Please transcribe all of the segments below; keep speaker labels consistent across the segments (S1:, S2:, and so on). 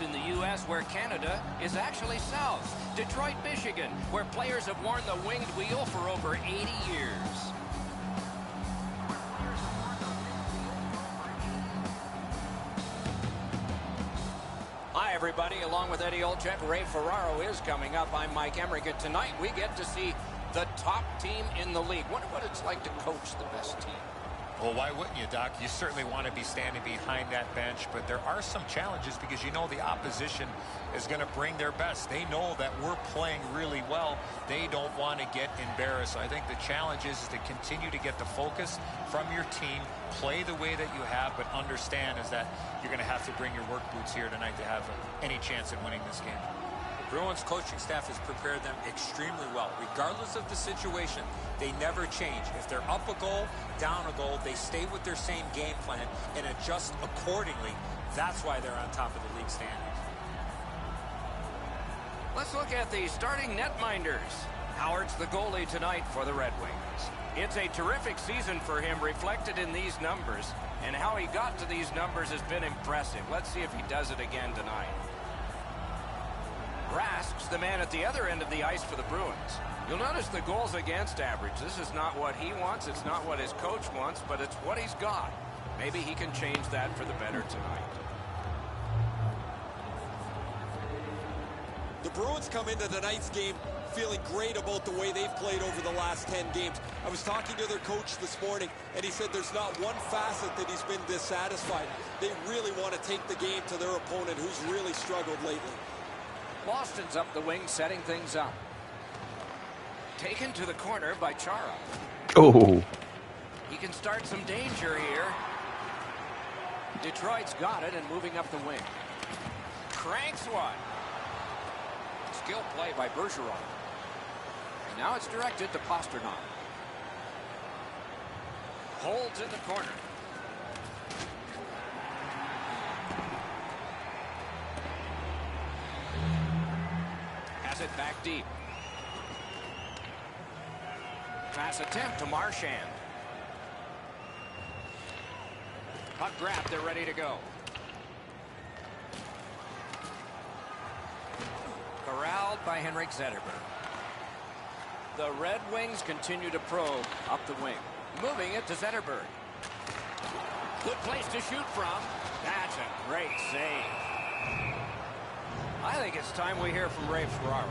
S1: In the U.S. where Canada is actually south. Detroit, Michigan, where players have worn the winged wheel for over 80 years. Hi, everybody. Along with Eddie Olczyk, Ray Ferraro is coming up. I'm Mike Emmerich, and tonight we get to see the top team in the league. Wonder what it's like to coach the best team.
S2: Well, why wouldn't you, Doc? You certainly want to be standing behind that bench, but there are some challenges because you know the opposition is going to bring their best. They know that we're playing really well. They don't want to get embarrassed. So I think the challenge is to continue to get the focus from your team, play the way that you have, but understand is that you're going to have to bring your work boots here tonight to have any chance at winning this game.
S3: Bruins coaching staff has prepared them extremely well. Regardless of the situation, they never change. If they're up a goal, down a goal, they stay with their same game plan and adjust accordingly. That's why they're on top of the league standings.
S1: Let's look at the starting netminders. Howard's the goalie tonight for the Red Wings. It's a terrific season for him, reflected in these numbers. And how he got to these numbers has been impressive. Let's see if he does it again tonight. Rask's the man at the other end of the ice for the Bruins. You'll notice the goals against average. This is not what he wants. It's not what his coach wants, but it's what he's got. Maybe he can change that for the better tonight.
S4: The Bruins come into tonight's game feeling great about the way they've played over the last 10 games. I was talking to their coach this morning, and he said there's not one facet that he's been dissatisfied. They really want to take the game to their opponent, who's really struggled lately.
S1: Boston's up the wing, setting things up. Taken to the corner by Chara.
S5: Oh.
S1: He can start some danger here. Detroit's got it and moving up the wing. Cranks one. Skill play by Bergeron. And now it's directed to Pasternak. Holds in the corner. Has it back deep. Pass attempt to Marchand. Puck grab, they're ready to go. Corralled by Henrik Zetterberg. The Red Wings continue to probe up the wing. Moving it to Zetterberg. Good place to shoot from. That's a great save. I think it's time we hear from Ray Ferraro.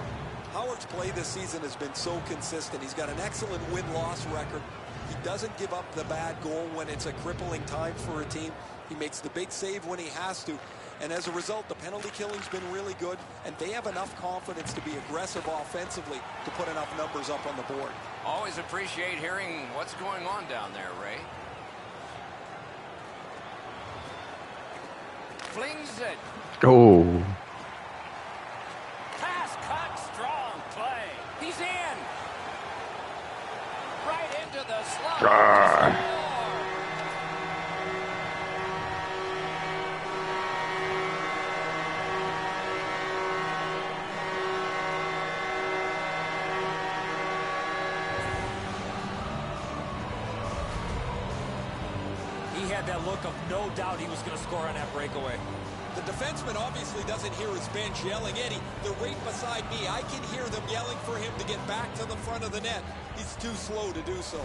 S4: Howard's play this season has been so consistent. He's got an excellent win-loss record. He doesn't give up the bad goal when it's a crippling time for a team. He makes the big save when he has to. And as a result, the penalty killing's been really good, and they have enough confidence to be aggressive offensively to put enough numbers up on the board.
S1: Always appreciate hearing what's going on down there, Ray. Flings it.
S5: Oh.
S1: Pass cut, strong play. He's in. Right into the slot.
S3: He had that look of no doubt he was going to score on that breakaway.
S4: The defenseman obviously doesn't hear his bench yelling. Eddie, they're right beside me. I can hear them yelling for him to get back to the front of the net. He's too slow to do so.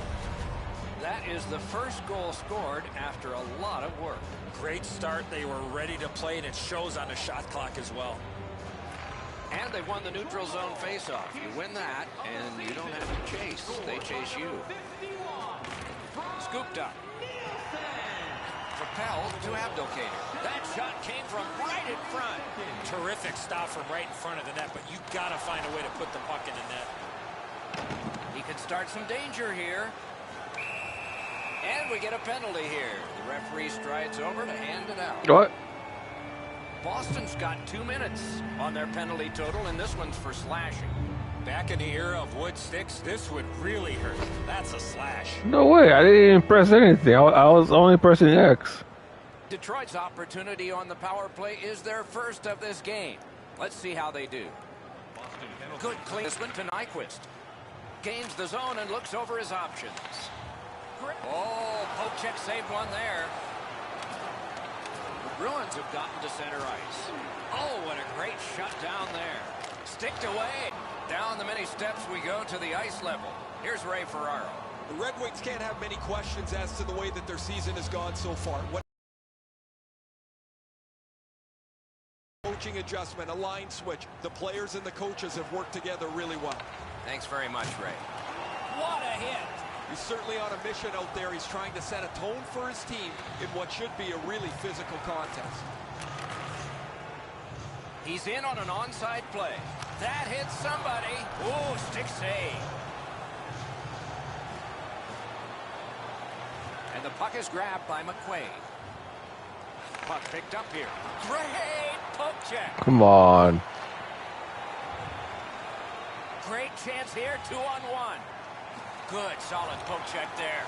S1: That is the first goal scored after a lot of work.
S3: Great start. They were ready to play, and it shows on the shot clock as well.
S1: And they won the neutral zone faceoff. You win that, and you don't have to chase. They chase you. Scooped up. Propelled to Abdelkader. That shot came from right in front.
S3: Terrific stop from right in front of the net, but you got to find a way to put the puck in the net.
S1: He could start some danger here. And we get a penalty here. The referee strides over to hand it out.
S5: What?
S1: Boston's got 2 minutes on their penalty total, and this one's for slashing.
S3: Back in the era of wood sticks, this would really hurt. That's a slash.
S5: No way. I didn't even press anything. I was only pressing X.
S1: Detroit's opportunity on the power play is their first of this game. Let's see how they do. Good clean this one to Nyquist. Gains the zone and looks over his options. Oh, Pochek saved one there. The Bruins have gotten to center ice. Oh, what a great shut down there. Sticked away. Down the many steps we go to the ice level. Here's Ray Ferraro.
S4: The Red Wings can't have many questions as to the way that their season has gone so far. Coaching adjustment, a line switch. The players and the coaches have worked together really well.
S1: Thanks very much, Ray. What a hit!
S4: He's certainly on a mission out there. He's trying to set a tone for his team in what should be a really physical contest.
S1: He's in on an onside play. That hits somebody. Oh, stick save. And the puck is grabbed by McQuaid. Puck picked up here. Great poke check.
S5: Come on.
S1: Great chance here, 2-on-1. Good, solid poke check there.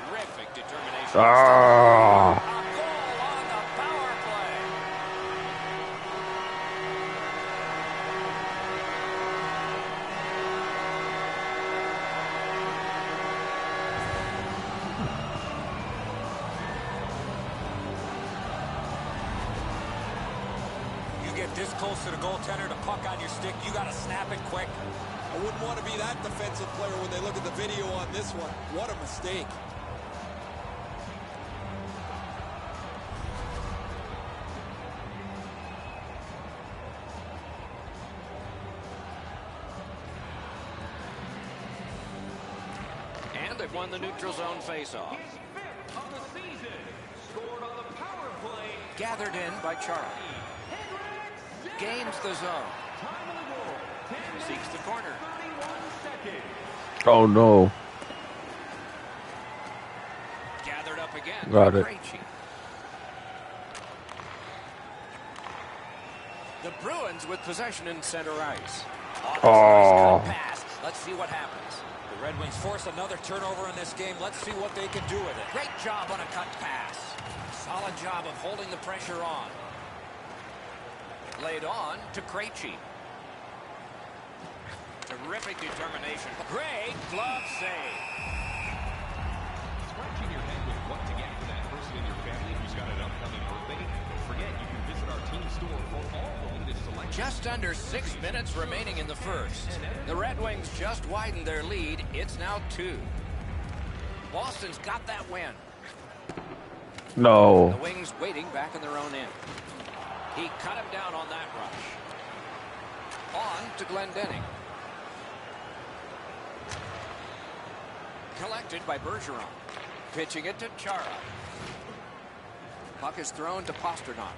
S1: Terrific determination.
S5: Ah.
S1: A goal on the power play.
S3: You get this close to the goaltender, the puck on your stick, you got to snap it quick.
S4: I wouldn't want to be that defensive player when they look at the video on this one. What a mistake.
S1: And they've won the neutral zone faceoff. Gathered in by Charlie. Gains the zone. Seeks the corner.
S5: Oh no.
S1: Gathered up again.
S5: Got it.
S1: Krejci. The Bruins with possession in center ice.
S5: Oh.
S1: Nice cut pass. Let's see what happens.
S3: The Red Wings force another turnover in this game. Let's see what they can do with it.
S1: Great job on a cut pass. Solid job of holding the pressure on. Laid on to Krejci. Terrific determination. Great glove save.
S6: Scratching your head with what to get for that person in your family who's got an upcoming birthday? Don't forget, you can visit our team store for all the latest selections.
S1: Just under 6 minutes remaining in the first. The Red Wings just widened their lead. It's now 2. Boston's got that win.
S5: No.
S1: The Wings waiting back in their own end. He cut him down on that rush. On to Glendening. Collected by Bergeron. Pitching it to Chara. Puck is thrown to Pasternak.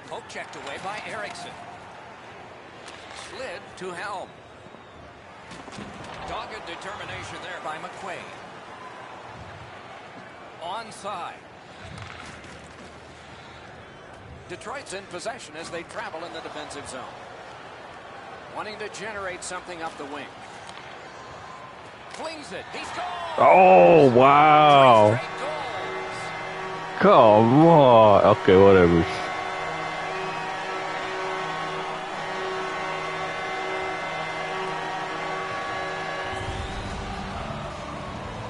S1: Poke checked away by Eriksson. Slid to Helm. Dogged determination there by McQuaid. Onside. Detroit's in possession as they travel in the defensive zone. Wanting to generate something up the wing. Flings it. He scores!
S5: Oh wow.
S1: 3 straight goals.
S5: Come on. Okay, whatever.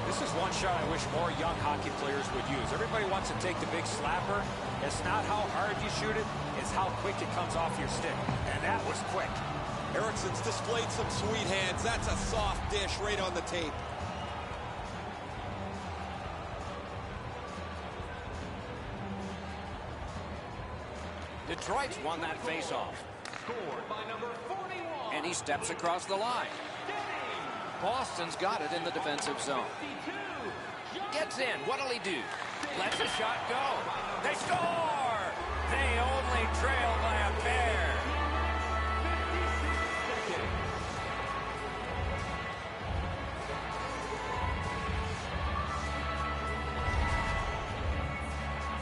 S3: This is one shot I wish more young hockey players would use. Everybody wants to take the big slapper. It's not how hard you shoot it, it's how quick it comes off your stick. And that was quick.
S4: Eriksson's displayed some sweet hands. That's a soft dish right on the tape.
S1: Detroit's won that faceoff.
S6: Scored by number 41.
S1: And he steps across the line. Boston's got it in the defensive zone. Gets in. What'll he do? Lets the shot go. They score! They only trail by a pair.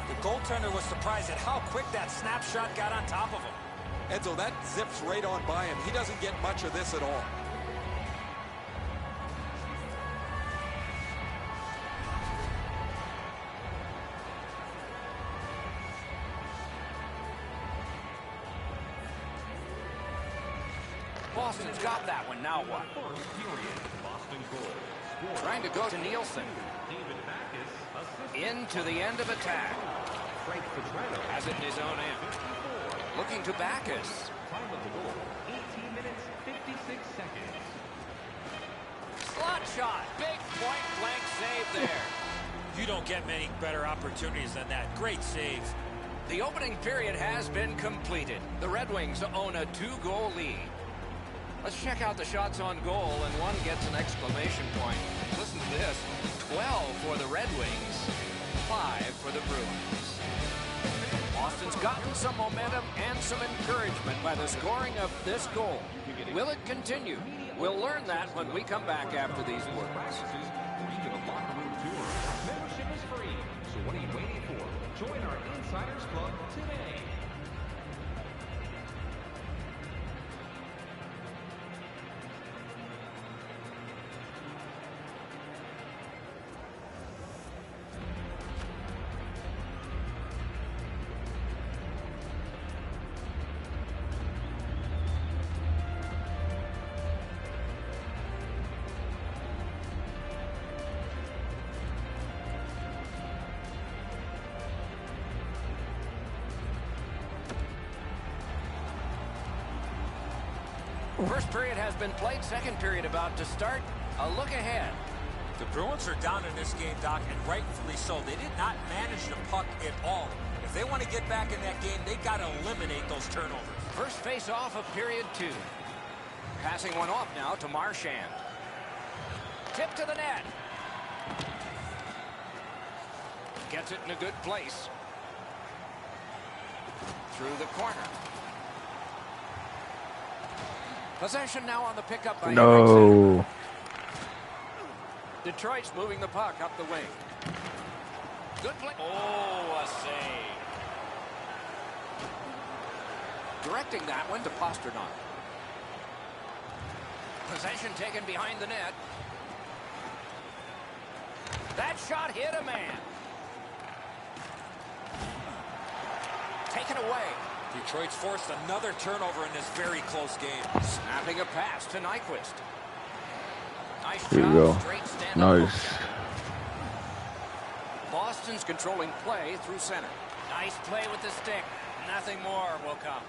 S3: The goaltender was surprised at how quick that snapshot got on top of him.
S4: Enzo, that zips right on by him. He doesn't get much of this at all.
S1: Boston's got that one. Now what?
S6: First period, Boston goal. Scored
S1: Trying to go to Nielsen.
S6: David Backus, assist.
S1: Into the end of attack.
S6: Frank Petrano.
S1: Has it in his own end.
S6: 54.
S1: Looking to Backus.
S6: Time of the goal, 18 minutes, 56 seconds.
S1: Slot shot. Big point blank save there.
S3: You don't get many better opportunities than that. Great save.
S1: The opening period has been completed. The Red Wings own a 2-goal lead. Let's check out the shots on goal, and one gets an exclamation point. Listen to this. 12 for the Red Wings, 5 for the Bruins. Boston's gotten some momentum and some encouragement by the scoring of this goal. Will it continue? We'll learn that when we come back after these words.
S6: Practices, or even a locker room tour. Membership is free, so what are you waiting for? Join our Insiders Club today.
S1: First period has been played. Second period about to start. A look ahead.
S3: The Bruins are down in this game, Doc, and rightfully so. They did not manage the puck at all. If they want to get back in that game, they got to eliminate those turnovers.
S1: First face-off of period 2. Passing one off now to Marchand. Tip to the net. Gets it in a good place. Through the corner. Possession now on the pickup by Henrik Zetterberg.
S5: No.
S1: Detroit's moving the puck up the wing. Good play. Oh, a save. Directing that one to Pasternak. Possession taken behind the net. That shot hit a man. Taken away.
S3: Detroit's forced another turnover in this very close game.
S1: Snapping a pass to Nyquist. Nice
S5: Here you
S1: job,
S5: go.
S1: straight stand-up
S5: Nice.
S1: hook. Boston's controlling play through center. Nice play with the stick. Nothing more will come.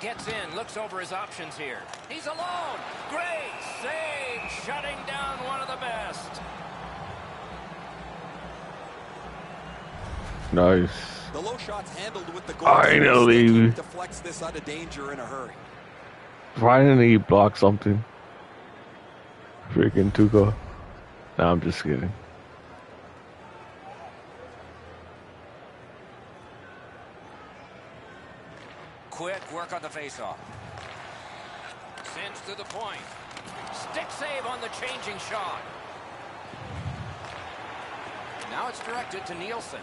S1: Gets in, looks over his options here. He's alone. Great save, shutting down one of the best.
S5: Nice.
S4: The low shot's handled with the goal.
S5: Finally.
S4: Deflects this out of danger in a hurry.
S5: Finally block something. Freaking Tuco. Nah, I'm just kidding.
S1: Quick work on the faceoff. Sends to the point. Stick save on the changing shot. Now it's directed to Nielsen.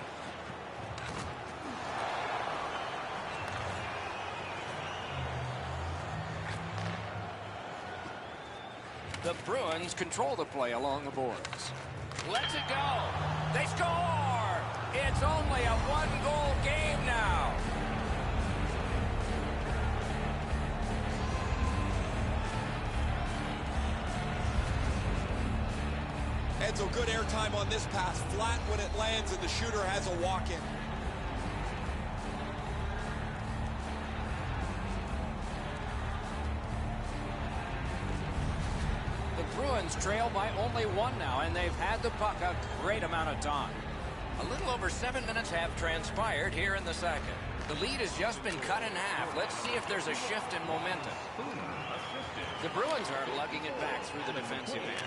S1: The Bruins control the play along the boards. Lets it go. They score! It's only a one-goal game now.
S4: Edzo, good airtime on this pass. Flat when it lands, and the shooter has a walk-in.
S1: The Bruins trail by only one now, and they've had the puck a great amount of time. A little over 7 minutes have transpired here in the second. The lead has just been cut in half. Let's see if there's a shift in momentum. The Bruins are lugging it back through the defensive end.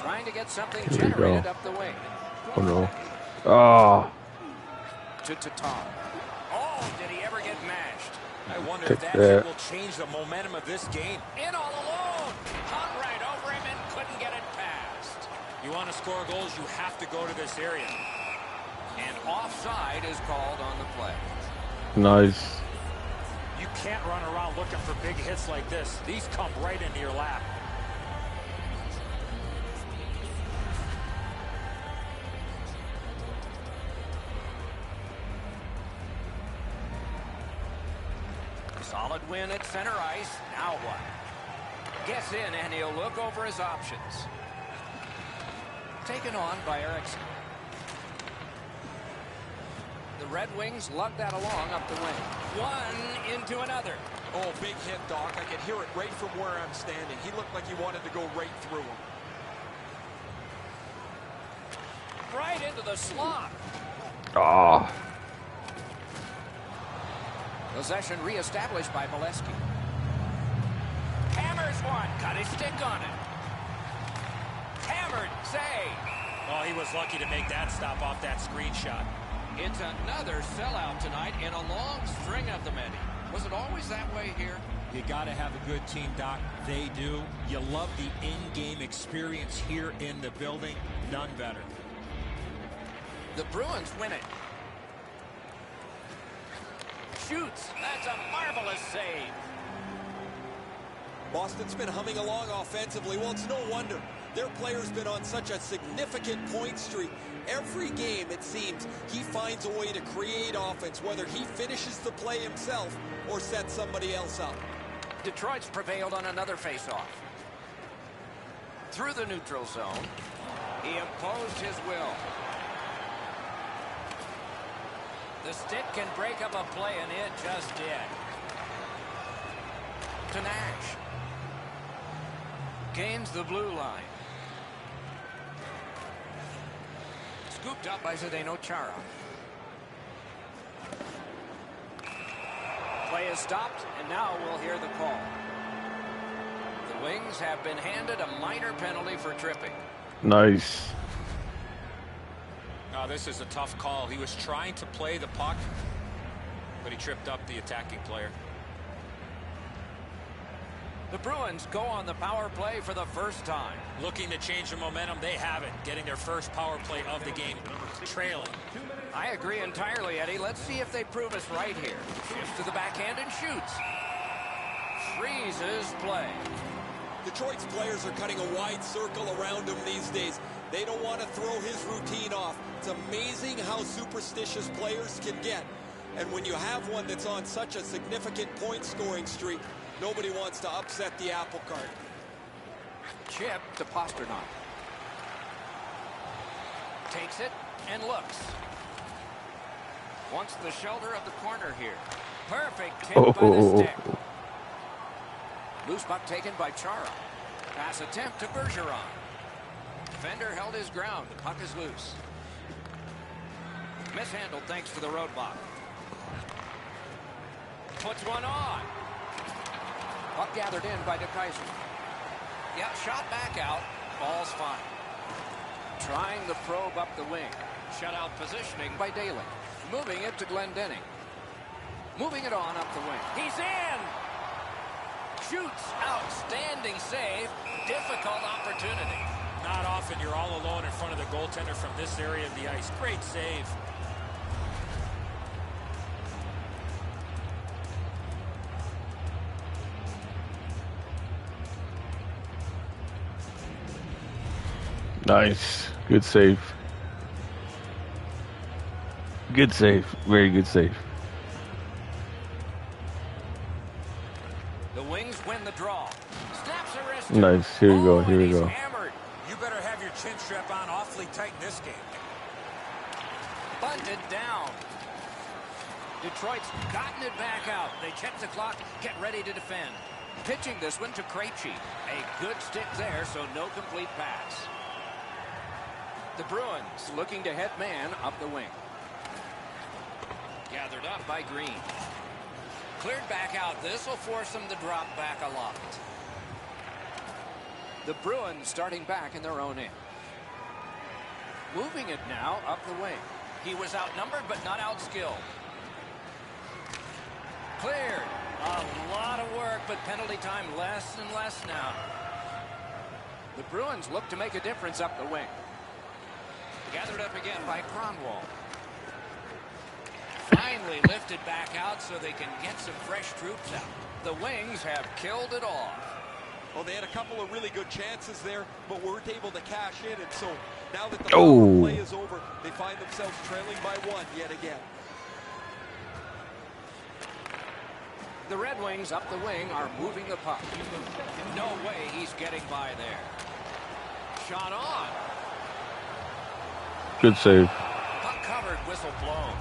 S1: Trying to get something
S5: Here we
S1: generated
S5: go.
S1: up the wing.
S5: Oh no. Ah.
S1: To Tom. Oh, did he ever get mashed?
S3: I wonder
S5: Take
S3: if that
S5: that.
S3: hit will change the momentum of this game.
S1: In all alone. Hung right over him and couldn't get it past.
S3: You want to score goals, you have to go to this area.
S1: And offside is called on the play.
S5: Nice.
S3: You can't run around looking for big hits like this. These come right into your lap.
S1: Solid win at center ice. Now what? Gets in, and he'll look over his options. Taken on by Erickson. The Red Wings lug that along up the wing. One into another.
S4: Oh, big hit, Doc. I can hear it right from where I'm standing. He looked like he wanted to go right through him.
S1: Right into the slot.
S5: Ah.
S1: Possession reestablished by Molesky. Hammers one. Got his stick on it. Hammered. Save.
S3: Oh, he was lucky to make that stop off that screen shot.
S1: It's another sellout tonight in a long string of them, Eddie. Was it always that way here?
S3: You got to have a good team, Doc. They do. You love the in-game experience here in the building. None better.
S1: The Bruins win it. Shoots. That's a marvelous save.
S4: Boston's been humming along offensively. Well, it's no wonder. Their player's been on such a significant point streak. Every game, it seems, he finds a way to create offense, whether he finishes the play himself or sets somebody else up.
S1: Detroit's prevailed on another faceoff. Through the neutral zone, he imposed his will. The stick can break up a play, and it just did. To Nash. Gains the blue line. Scooped up by Zdeno Chara. Play is stopped, and now we'll hear the call. The Wings have been handed a minor penalty for tripping.
S5: Nice.
S3: Oh, this is a tough call. He was trying to play the puck, but he tripped up the attacking player.
S1: The Bruins go on the power play for the first time.
S3: Looking to change the momentum. They have it. Getting their first power play of the game. Trailing.
S1: I agree entirely, Eddie. Let's see if they prove us right here. Shifts to the backhand and shoots. Freezes play.
S4: Detroit's players are cutting a wide circle around him these days. They don't want to throw his routine off. It's amazing how superstitious players can get. And when you have one that's on such a significant point-scoring streak, nobody wants to upset the apple cart.
S1: Chip to Pasternak. Takes it and looks. Wants the shoulder of the corner here. Perfect tip by the stick. Loose puck taken by Chara. Pass attempt to Bergeron. Defender held his ground. The puck is loose. Mishandled thanks to the roadblock. Puts one on. Puck gathered in by DeKaiser. Yep, shot back out. Ball's fine. Trying the probe up the wing. Shutout positioning by Daly. Moving it to Glendening. Moving it on up the wing. He's in! Shoots. Outstanding save. Difficult opportunity.
S3: Not often you're all alone in front of the goaltender from this area of the ice. Great save.
S5: Nice. Good save. Good save. Very good save.
S1: The Wings win the draw. Snaps a wrist.
S5: Nice. Here we go. Here we go.
S1: Hammered.
S3: You better have your chin strap on awfully tight in this game.
S1: Bunted down. Detroit's gotten it back out. They check the clock, get ready to defend. Pitching this one to Krejci. A good stick there, so no complete pass. The Bruins looking to head man up the wing. Gathered up by Green. Cleared back out. This will force them to drop back a lot. The Bruins starting back in their own end. Moving it now up the wing. He was outnumbered but not outskilled. Cleared. A lot of work, but penalty time less and less now. The Bruins look to make a difference up the wing. Gathered up again by Kronwall. Finally lifted back out so they can get some fresh troops out. The Wings have killed it off.
S4: Well, they had a couple of really good chances there, but weren't able to cash in. And so now that the
S5: Oh.
S4: play is over, they find themselves trailing by one yet again.
S1: The Red Wings up the wing are moving the puck. No way he's getting by there. Shot on.
S5: Good save.
S1: Puck covered, whistle blown.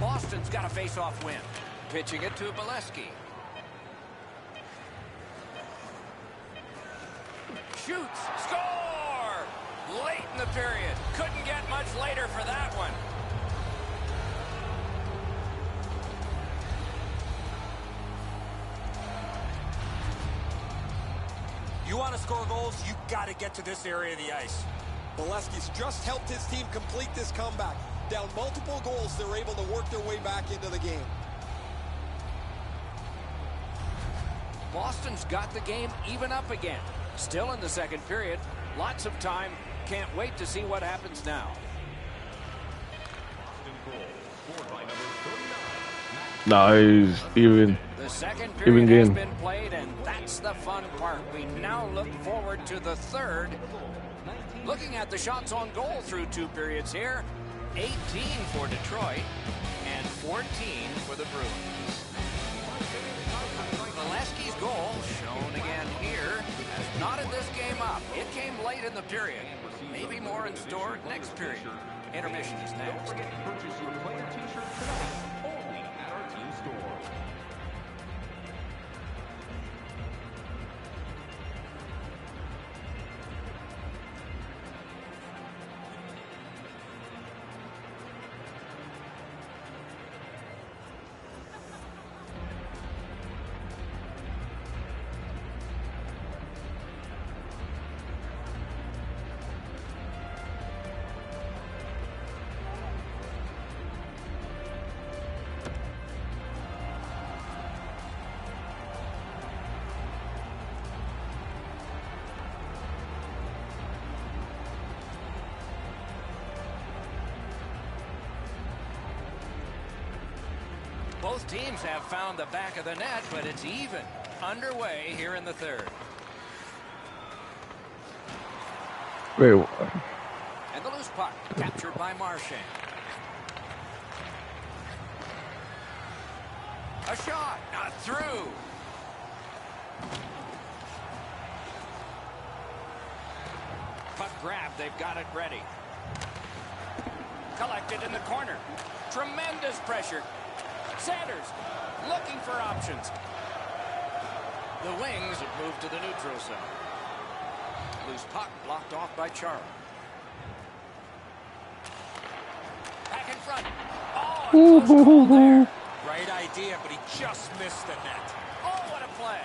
S1: Boston's got a face-off win. Pitching it to Bolesky. Shoots. Score! Late in the period. Couldn't get much later for that one.
S3: You want to score goals, you got to get to this area of the ice.
S4: Bolesky's just helped his team complete this comeback. Down multiple goals, they're able to work their way back into the game.
S1: Boston's got the game even up again. Still in the second period. Lots of time. Can't wait to see what happens now.
S5: Nice. Even.
S1: The second
S5: Even
S1: period has
S5: game.
S1: been played, and that's the fun part. We now look forward to the third. Looking at the shots on goal through 2 periods here. 18 for Detroit and 14 for the Bruins. Bolesky's goal, shown again here, has knotted this game up. It came late in the period. Maybe more in store next period. Intermission is next.
S6: Purchase your player t-shirt tonight only at our team store.
S1: Both teams have found the back of the net, but it's even. Underway here in the third.
S5: Wait.
S1: And the loose puck captured by Marchand. A shot, not through. Puck grab, they've got it ready. Collected in the corner. Tremendous pressure. Sanders looking for options. The Wings have moved to the neutral zone. Loose puck blocked off by Chara. Back in front. Oh, a close call there.
S3: Right idea, but he just missed the net.
S1: Oh, what a play.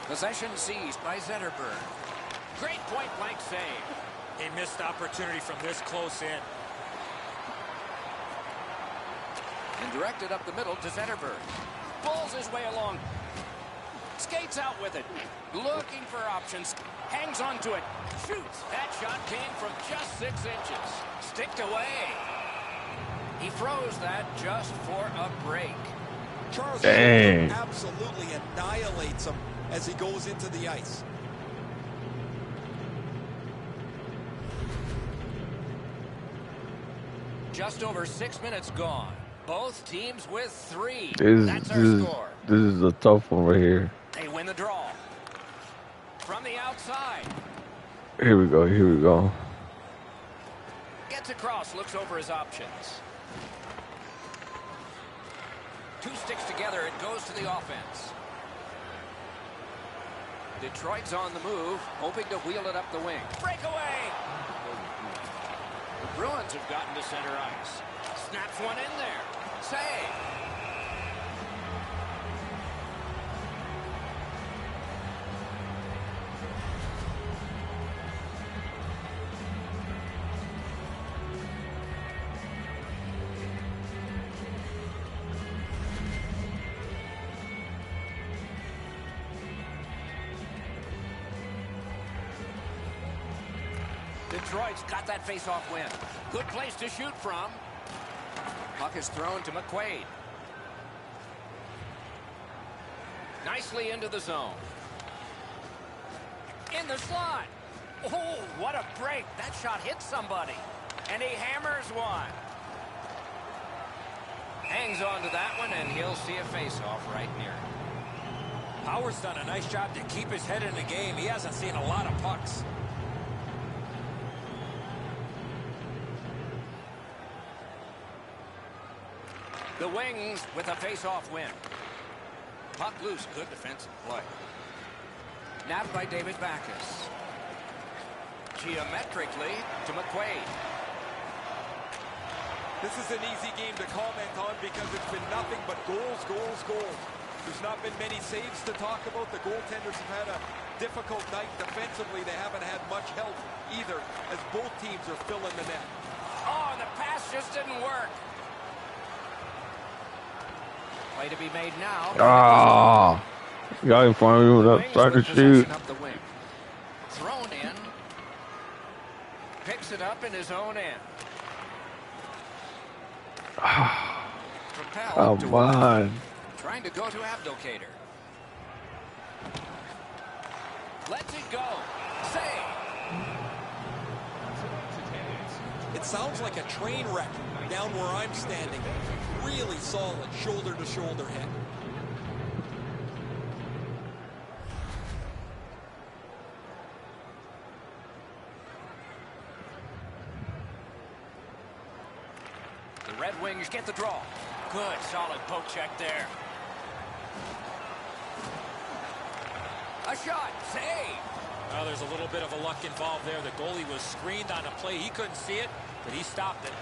S1: Possession seized by Zetterberg. Great point-blank save.
S3: He missed opportunity from this close in.
S1: And directed up the middle to Zetterberg. Pulls his way along. Skates out with it. Looking for options. Hangs onto it. Shoots. That shot came from just 6 inches. Sticked away. He froze that just for a break.
S4: Charles
S5: Dang.
S4: absolutely annihilates him as he goes into the ice.
S1: Just over 6 minutes gone. Both teams with 3.
S5: This
S1: That's our score.
S5: is a tough one right here.
S1: They win the draw. From the outside.
S5: Here we go. Here we go.
S1: Gets across, looks over his options. 2 sticks together, it goes to the offense. Detroit's on the move, hoping to wheel it up the wing. Breakaway! The Bruins have gotten to center ice. Snaps one in there. Save! Detroit's got that face-off win. Good place to shoot from. Puck is thrown to McQuaid. Nicely into the zone. In the slot. Oh, what a break. That shot hit somebody. And he hammers one. Hangs on to that one, and he'll see a face-off right near him.
S3: Howard's done a nice job to keep his head in the game. He hasn't seen a lot of pucks.
S1: The Wings with a face-off win. Puck loose. Good defensive play. Napped by David Backes. Geometrically to McQuaid.
S4: This is an easy game to comment on because it's been nothing but goals, goals, goals. There's not been many saves to talk about. The goaltenders have had a difficult night defensively. They haven't had much help either as both teams are filling the net.
S1: Oh, the pass just didn't work. Play to be made now.
S5: Ah, got in front of me with that soccer shoot.
S1: Up the wing. Thrown in. Picks it up in his own end. Propelled
S5: Come on.
S1: Trying to go to Abdelkader. Lets it go. Save.
S4: It sounds like a train wreck down where I'm standing. Really solid shoulder-to-shoulder hit.
S1: The Red Wings get the draw. Good, solid poke check there. A shot, save.
S3: Well, there's a little bit of a luck involved there. The goalie was screened on a play. He couldn't see it, but he stopped it.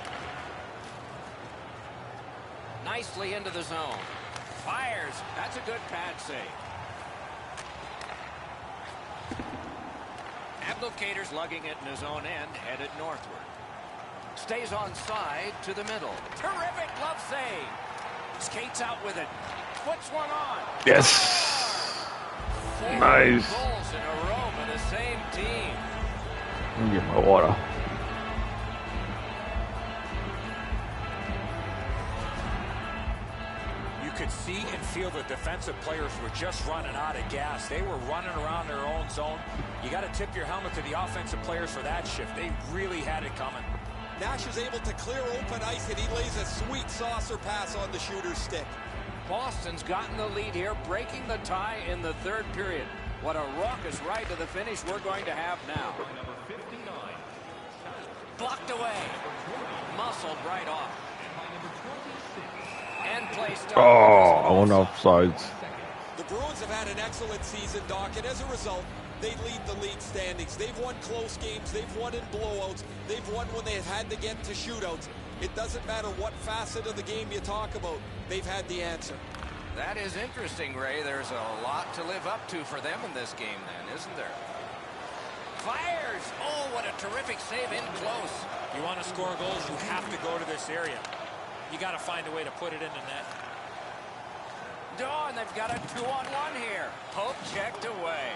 S1: Nicely into the zone. Fires. That's a good pad save. Abdelkader's lugging it in his own end, headed northward. Stays on side to the middle. Terrific glove save. Skates out with it. Puts one on.
S5: Yes.
S1: Four
S5: Nice.
S1: goals in a row for the same team.
S5: Let me get my water.
S3: You could see and feel the defensive players were just running out of gas. They were running around their own zone. You got to tip your helmet to the offensive players for that shift. They really had it coming.
S4: Nash is able to clear open ice, and he lays a sweet saucer pass on the shooter's stick.
S1: Boston's gotten the lead here, breaking the tie in the third period. What a raucous ride to the finish we're going to have now.
S6: Number 59.
S1: Blocked away. Muscled right off. And placed up.
S5: Oh, I went off sides.
S4: The Bruins have had an excellent season, Doc, and as a result, they lead the league standings. They've won close games. They've won in blowouts. They've won when they've had to get to shootouts. It doesn't matter what facet of the game you talk about. They've had the answer.
S1: That is interesting, Ray. There's a lot to live up to for them in this game then, isn't there? Fires! Oh, what a terrific save in close.
S3: You want to score goals, you have to go to this area. You got to find a way to put it in the net.
S1: Oh, and they've got a 2-on-1 here. Poke checked away.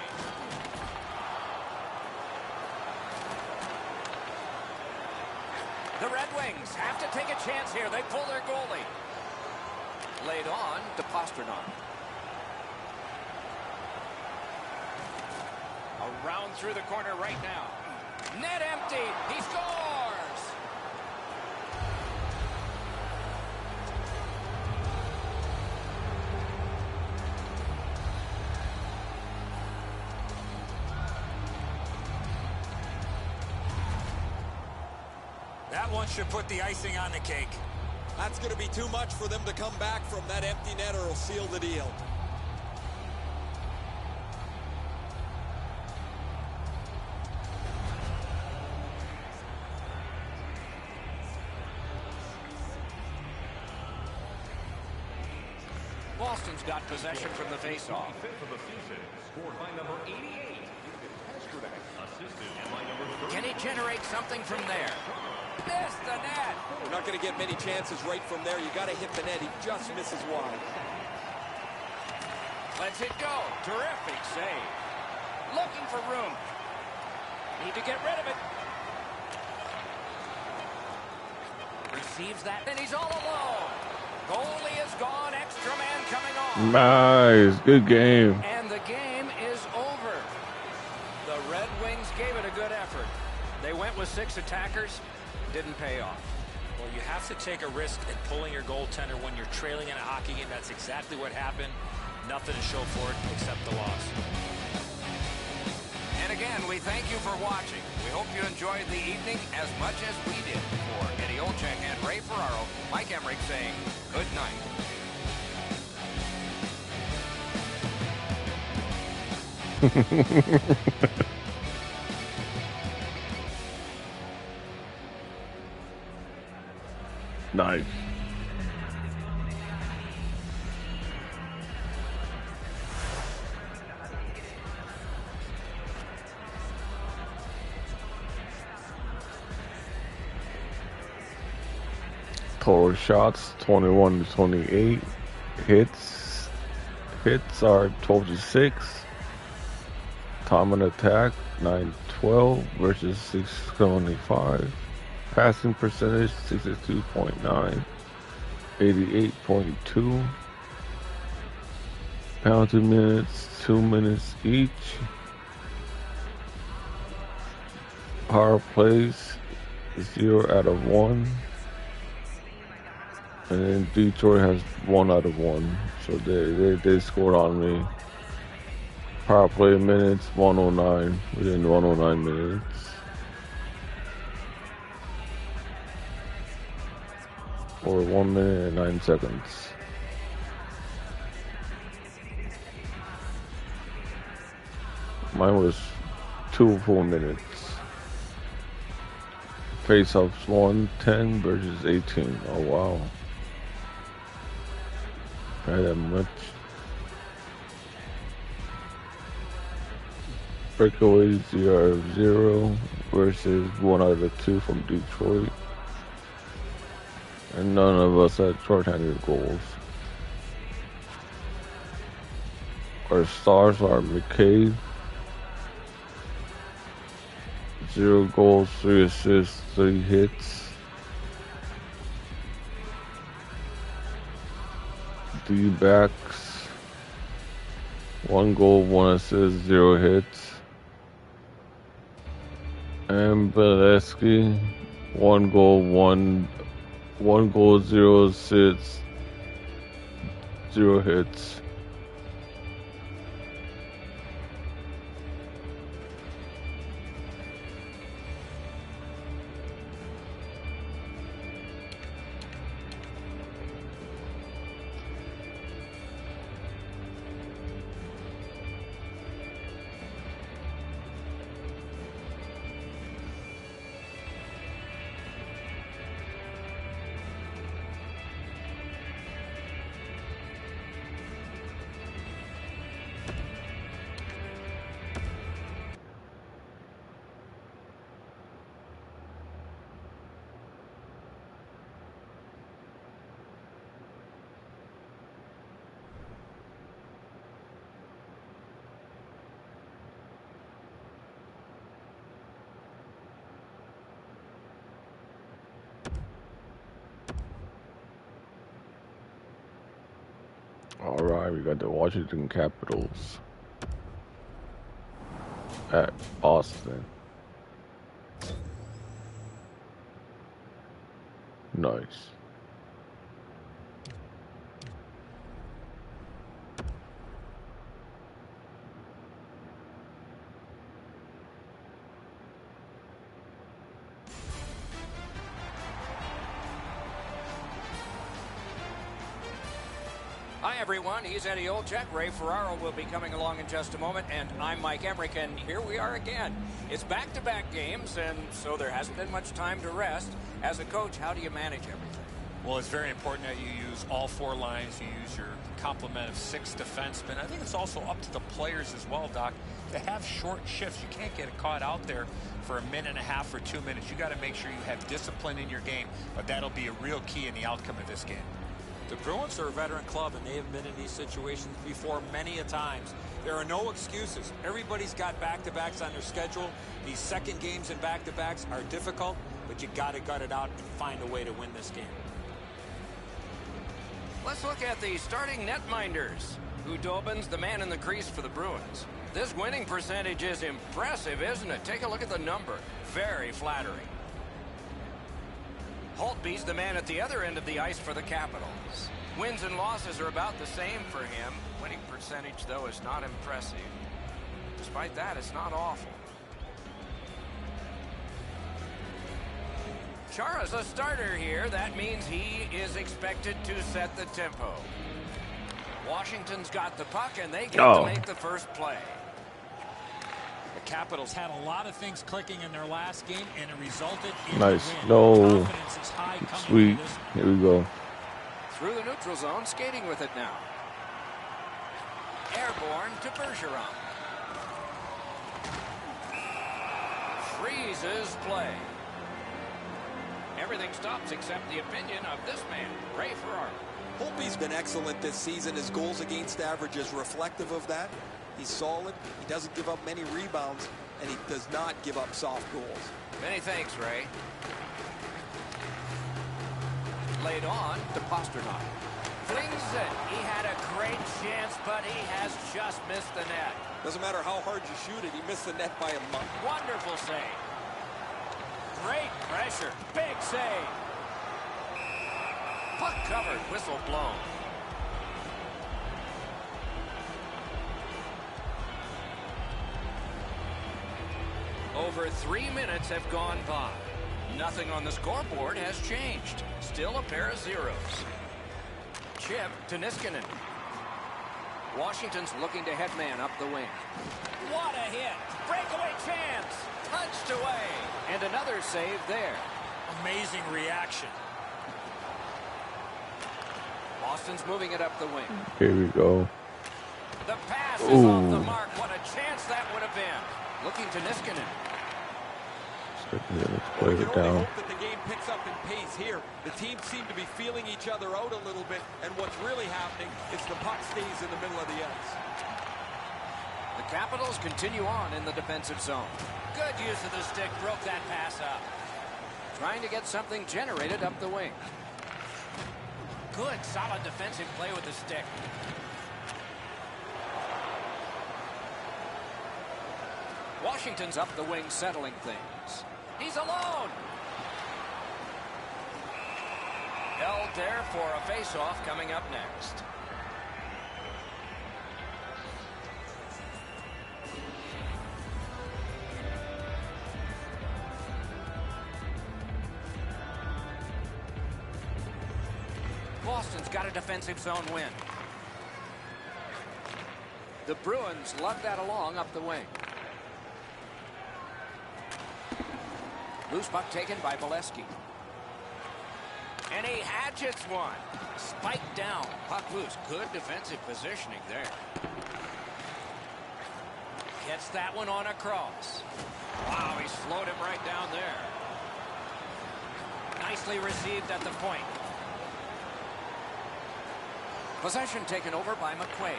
S1: The Red Wings have to take a chance here. They pull their goalie. Laid on to Pasternak. Around through the corner right now. Net empty. He scores.
S3: That one should put the icing on the cake.
S4: That's going to be too much for them to come back from. That empty net or will seal the deal.
S1: Boston's got possession from the faceoff.
S6: Fifth of the season, scored by number 88. Assisted by number 30.
S1: Can he generate something from there? Missed the net.
S4: You're not going to get many chances right from there. You got to hit the net. He just misses wide.
S1: Lets it go. Terrific save. Looking for room. Need to get rid of it. receives that, and he's all alone. Goalie is gone. Extra man coming on.
S5: Nice. Good game.
S1: And the game is over. The Red Wings gave it a good effort. They went with 6 attackers. Didn't pay off.
S3: Well, you have to take a risk in pulling your goaltender when you're trailing in a hockey game. That's exactly what happened. Nothing to show for it except the loss.
S1: And again, we thank you for watching. We hope you enjoyed the evening as much as we did. For Eddie Olczyk and Ray Ferraro, Mike Emmerich saying good night.
S5: Nice. Total shots 21 to 28. Hits are 12 to 6. Time on attack 9-12 versus 675. Passing percentage 62.9. 88.2. Penalty minutes 2 minutes each. Power plays 0 out of 1. And then Detroit has 1 out of 1, so they scored on me. Power play minutes 109 within 109 minutes. Or 1 minute and 9 seconds. Mine was 2 full minutes. Face-offs 110 versus 18. Oh wow. Not that much. Breakaways 0 out of 0 versus 1 out of 2 from Detroit. And none of us had shorthanded goals. Our stars are McCabe. 0 goals, 3 assists, 3 hits. D-backs, 1 goal, 1 assist, 0 hits. And Beleski, 1 goal, 0 assists, 0 hits. Alright, we got the Washington Capitals at Boston. Nice.
S1: Hi, everyone. He's Eddie Olczyk. Ray Ferraro will be coming along in just a moment, and I'm Mike Emmerich, and here we are again. It's back-to-back games, and so there hasn't been much time to rest. As a coach, how do you manage everything?
S3: Well, it's very important that you use all 4 lines. You use your complement of 6 defensemen. I think it's also up to the players as well, Doc, to have short shifts. You can't get caught out there for a minute and a half or 2 minutes. You got to make sure you have discipline in your game, but that'll be a real key in the outcome of this game.
S7: The Bruins are a veteran club, and they have been in these situations before many a times. There are no excuses. Everybody's got back-to-backs on their schedule. These second games and back-to-backs are difficult,
S3: but you got to gut it out and find a way to win this game.
S1: Let's look at the starting netminders. Hudobin's the man in the crease for the Bruins. This winning percentage is impressive, isn't it? Take a look at the number. Very flattering. Holtby's the man at the other end of the ice for the Capitals. Wins and losses are about the same for him. Winning percentage, though, is not impressive. Despite that, it's not awful. Chara's a starter here. That means he is expected to set the tempo. Washington's got the puck, and they get to make the first play.
S3: The Capitals had a lot of things clicking in their last game, and it resulted in
S5: Nice.
S3: a win.
S5: No.
S3: Confidence is high coming
S5: Sweet.
S3: into this.
S5: Here we go.
S1: Through the neutral zone, skating with it now. Airborne to Bergeron. Freezes play. Everything stops except the opinion of this man, Ray Ferraro.
S4: Holtby's been excellent this season. His goals against average is reflective of that. He's solid. He doesn't give up many rebounds, and he does not give up soft goals.
S1: Many thanks, Ray. Laid on to Pasternak. Flings it. He had a great chance, but he has just missed the net.
S4: Doesn't matter how hard you shoot it, he missed the net by a month.
S1: Wonderful save. Great pressure. Big save. Puck covered. Whistle blown. Over 3 minutes have gone by. Nothing on the scoreboard has changed. Still a pair of zeros. Chip to Niskanen. Washington's looking to headman up the wing. What a hit. Breakaway chance. Punched away. And another save there.
S3: Amazing reaction.
S1: Boston's moving it up the wing.
S5: Here we go.
S1: The pass is off the mark. What a chance that would have been. Looking to Niskanen.
S5: Let's play it down.
S4: Hope that the game picks up in pace here. The teams seem to be feeling each other out a little bit, and what's really happening is the puck stays in the middle of the ice.
S1: The Capitals continue on in the defensive zone. Good use of the stick. Broke that pass up. Trying to get something generated up the wing. Good, solid defensive play with the stick. Washington's up the wing, settling things. He's alone. Held there for a face-off coming up next. Boston's got a defensive zone win. The Bruins lug that along up the wing. Loose puck taken by Bolesky. And he hatchets one. Spiked down. Puck loose. Good defensive positioning there. Gets that one on across. Wow, he slowed him right down there. Nicely received at the point. Possession taken over by McQuaid.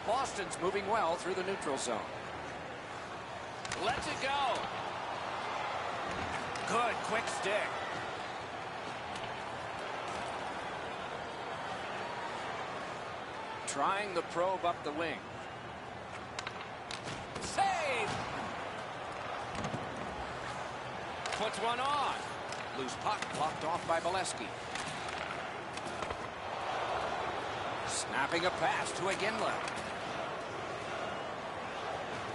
S1: Boston's moving well through the neutral zone. Lets it go. Good, quick stick. Trying the probe up the wing. Save! Puts one on. Loose puck blocked off by Bolesky. Snapping a pass to Iginla.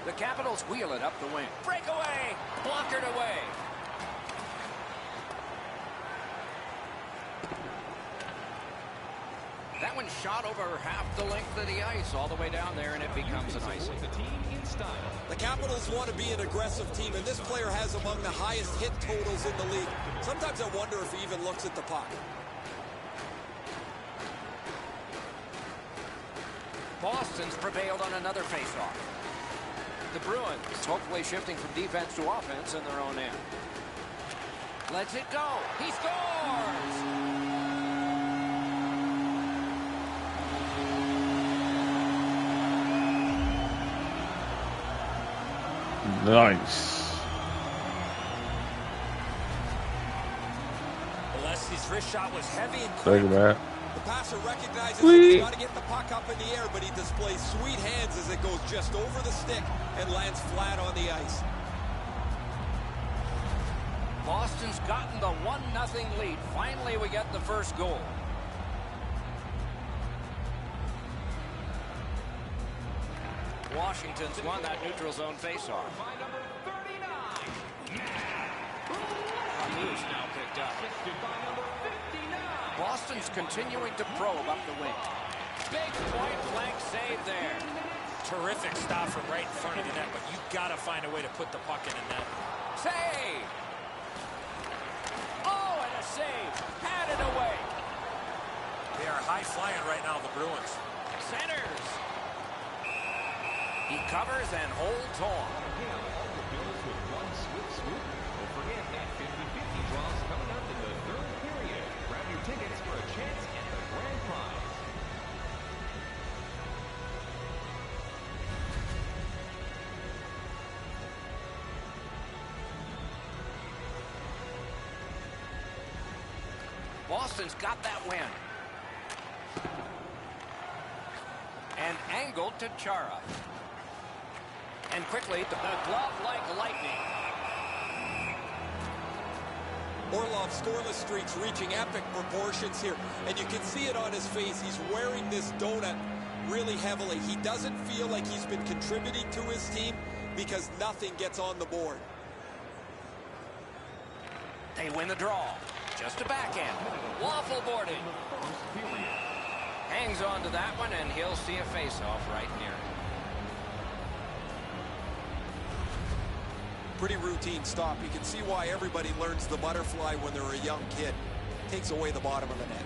S1: The Capitals wheel it up the wing. Breakaway! Blockered away. That one shot over half the length of the ice all the way down there, and it becomes an icing.
S4: The Capitals want to be an aggressive team, and this player has among the highest hit totals in the league. Sometimes I wonder if he even looks at the puck.
S1: Boston's prevailed on another faceoff. The Bruins hopefully shifting from defense to offense in their own end. Lets it go. He scores!
S5: Nice.
S3: Leslie's wrist shot was heavy and quick.
S5: Thank you, man.
S4: The passer recognizes that he's got to get the puck up in the air, but he displays sweet hands as it goes just over the stick and lands flat on the ice.
S1: Boston's gotten the 1-0 lead. Finally, we get the first goal. Washington's won that neutral zone faceoff. Loose now picked up. Boston's continuing to probe up the wing. Big point blank save there.
S3: Terrific stop from right in front of the net, but you got to find a way to put the puck in the net.
S1: Save! Oh, and a save. Had it away.
S3: They are high flying right now, the Bruins.
S1: Centers. He covers and holds on.
S6: Tickets for a chance at the grand prize.
S1: Boston's got that win. And angled to Chara. And quickly, the glove like lightning.
S4: Orlov's scoreless streak's reaching epic proportions here, and you can see it on his face. He's wearing this donut really heavily. He doesn't feel like he's been contributing to his team because nothing gets on the board.
S1: They win the draw. Just a backhand. Waffle boarding. Hangs on to that one, and he'll see a face-off right near it.
S4: Pretty routine stop. You can see why everybody learns the butterfly when they're a young kid. Takes away the bottom of the net.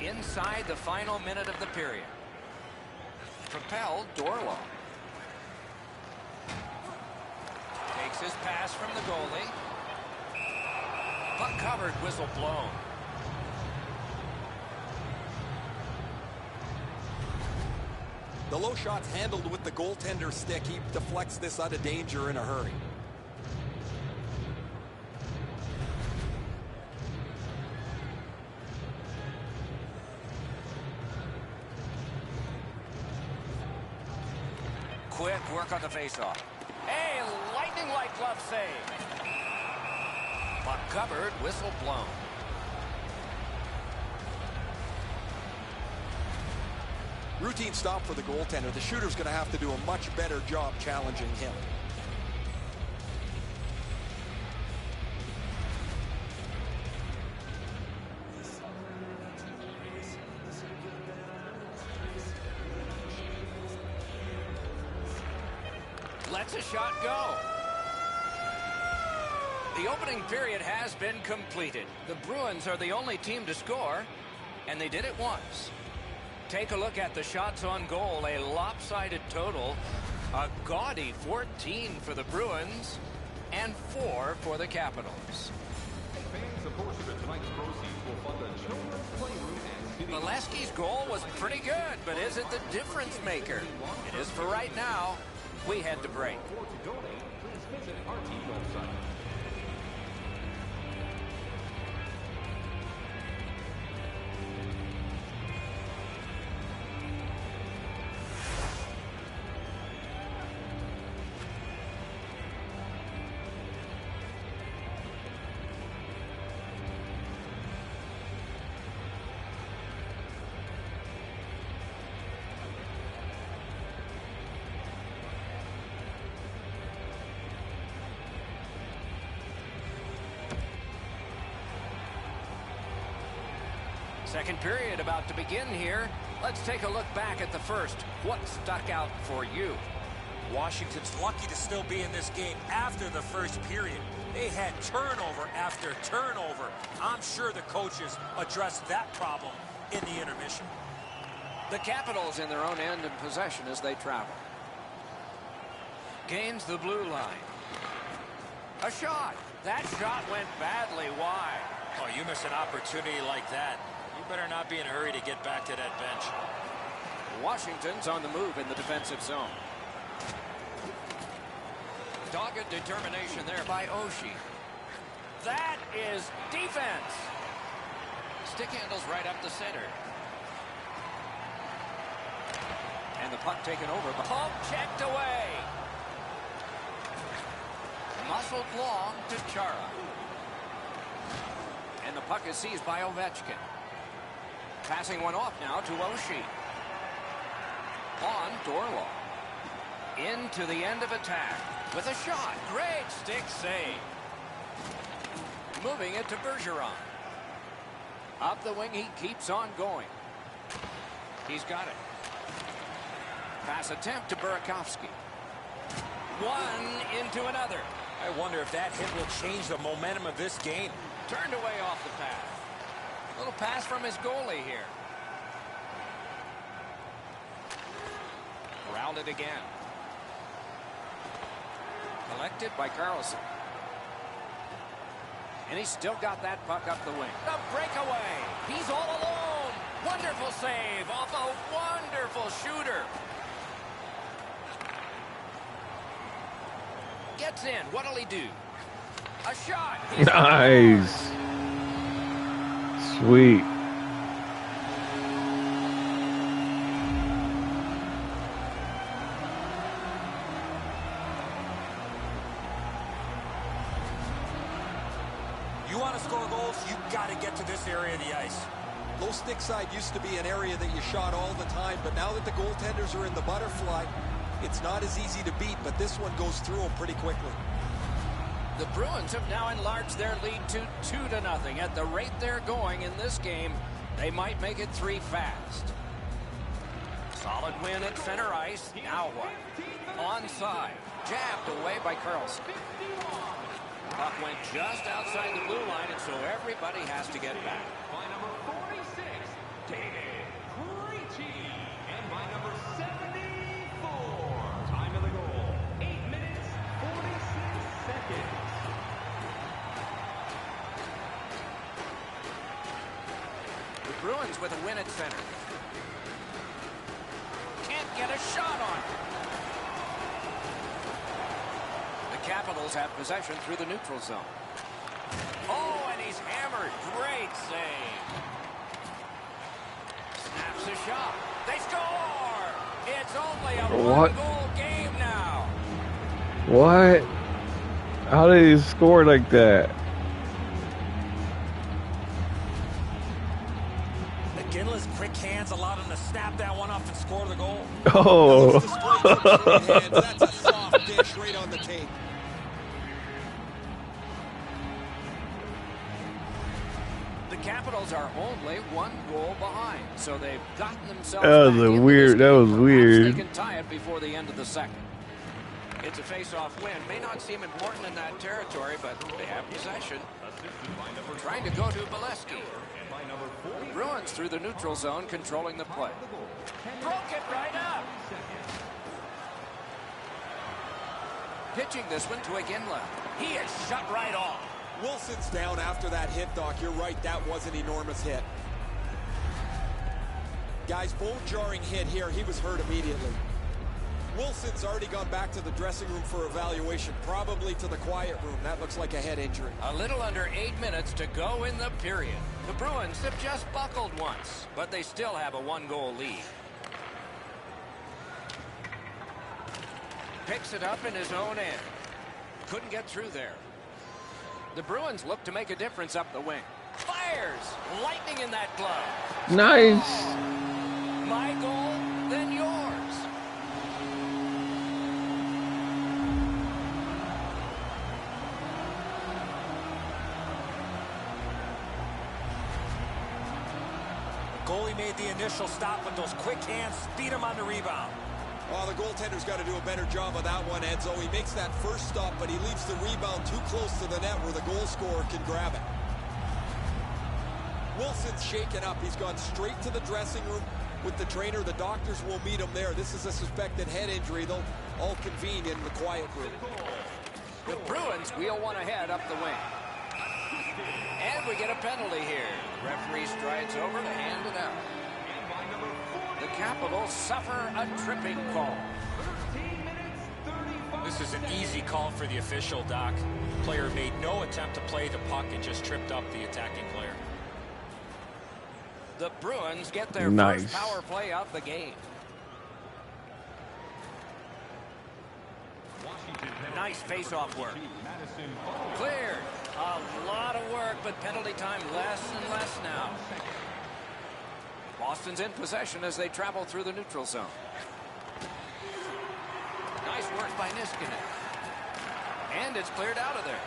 S1: Inside the final minute of the period. Propelled Dorlow. Takes his pass from the goalie. Puck covered, whistle blown.
S4: The low shot's handled with the goaltender stick. He deflects this out of danger in a hurry.
S1: Quick work on the faceoff. A lightning-like glove save. Puck covered, whistle blown.
S4: Routine stop for the goaltender. The shooter's going to have to do a much better job challenging him.
S1: Lets a shot go. The opening period has been completed. The Bruins are the only team to score, and they did it once. Take a look at the shots on goal. A lopsided total. A gaudy 14 for the Bruins and 4 for the Capitals.
S6: Fans, a portion of tonight's proceeds will fund a children's playroom at City.
S1: Molesky's goal was pretty good, but is it the difference maker? It is for right now. We head to break.
S6: Or to donate, please visit our team website.
S1: Second period about to begin here. Let's take a look back at the first. What stuck out for you?
S3: Washington's lucky to still be in this game after the first period. They had turnover after turnover. I'm sure the coaches addressed that problem in the intermission.
S1: The Capitals in their own end in possession as they travel. Gains the blue line. A shot. That shot went badly wide.
S3: Oh, you miss an opportunity like that. You better not be in a hurry to get back to that bench.
S1: Washington's on the move in the defensive zone. Dogged determination there by Oshie. That is defense. Stick handles right up the center. And the puck taken over. Pump checked away. Muscled long to Chara. And the puck is seized by Ovechkin. Passing one off now to Oshie. On Dorlo. Into the end of attack. With a shot. Great stick save. Moving it to Bergeron. Up the wing, he keeps on going. He's got it. Pass attempt to Burakovsky. One into another.
S3: I wonder if that hit will change the momentum of this game.
S1: Turned away off the pass. Little pass from his goalie here. Corralled it again. Collected by Carlson. And he's still got that puck up the wing. The breakaway. He's all alone. Wonderful save off a wonderful shooter. Gets in. What'll he do? A shot.
S5: Nice. Sweet.
S3: You want to score goals, you got to get to this area of the ice.
S4: Low stick side used to be an area that you shot all the time, but now that the goaltenders are in the butterfly, it's not as easy to beat, but this one goes through them pretty quickly.
S1: The Bruins have now enlarged their lead to 2-0. At the rate they're going in this game, they might make it 3 fast. Solid win at center ice. Now what? Onside. Jabbed away by Carlson. Puck went just outside the blue line, and so everybody has to get back.
S6: By number 46, David Krejci. And by number 74, time of the goal, 8 minutes, 46 seconds.
S1: The Bruins with a win at center. Can't get a shot on it. The Capitals have possession through the neutral zone. Oh, and he's hammered. Great save. Snaps a shot. They score! It's only a one-goal game now.
S5: What? How did he score like that?
S3: McGinley's quick hands allowed him to snap that one off and score the goal.
S5: Oh.
S4: That's a soft dish right on the tape.
S1: The Capitals are only 1 goal behind, so they've gotten themselves
S5: That was
S1: back
S5: a
S1: into
S5: weird.
S1: this
S5: That
S1: game.
S5: was
S1: Perhaps
S5: weird.
S1: they can tie it before the end of the second. It's a face-off win. May not seem important in that territory, but they have possession. Trying to go to Bolesky. The Bruins through the neutral zone, controlling the play. Broke it right up. Pitching this one to Iginla. He is shut right off.
S4: Wilson's down after that hit, Doc. You're right, that was an enormous hit. Guys, bone-jarring hit here. He was hurt immediately. Wilson's already gone back to the dressing room for evaluation, probably to the quiet room. That looks like a head injury.
S1: A little under 8 minutes to go in the period. The Bruins have just buckled once, but they still have a 1-goal lead. Picks it up in his own end. Couldn't get through there. The Bruins look to make a difference up the wing. Fires! Lightning in that glove.
S5: Nice.
S1: My goal, then yours.
S3: Goalie made the initial stop, but those quick hands speed him on the rebound.
S4: Oh, the goaltender's got to do a better job of that one, Enzo. He makes that first stop, but he leaves the rebound too close to the net where the goal scorer can grab it. Wilson's shaken up. He's gone straight to the dressing room with the trainer. The doctors will meet him there. This is a suspected head injury. They'll all convene in the quiet room.
S1: The Bruins wheel one ahead up the wing. And we get a penalty here. The referee strides over to hand it out. The Capitals suffer a tripping call.
S3: This is an easy call for the official, Doc. Player made no attempt to play the puck and just tripped up the attacking player.
S1: The Bruins get their
S5: Nice.
S1: first power play of the game. Nice face-off work. Cleared. A lot of work, but penalty time less and less now. Boston's in possession as they travel through the neutral zone. Nice work by Niskanen. And it's cleared out of there.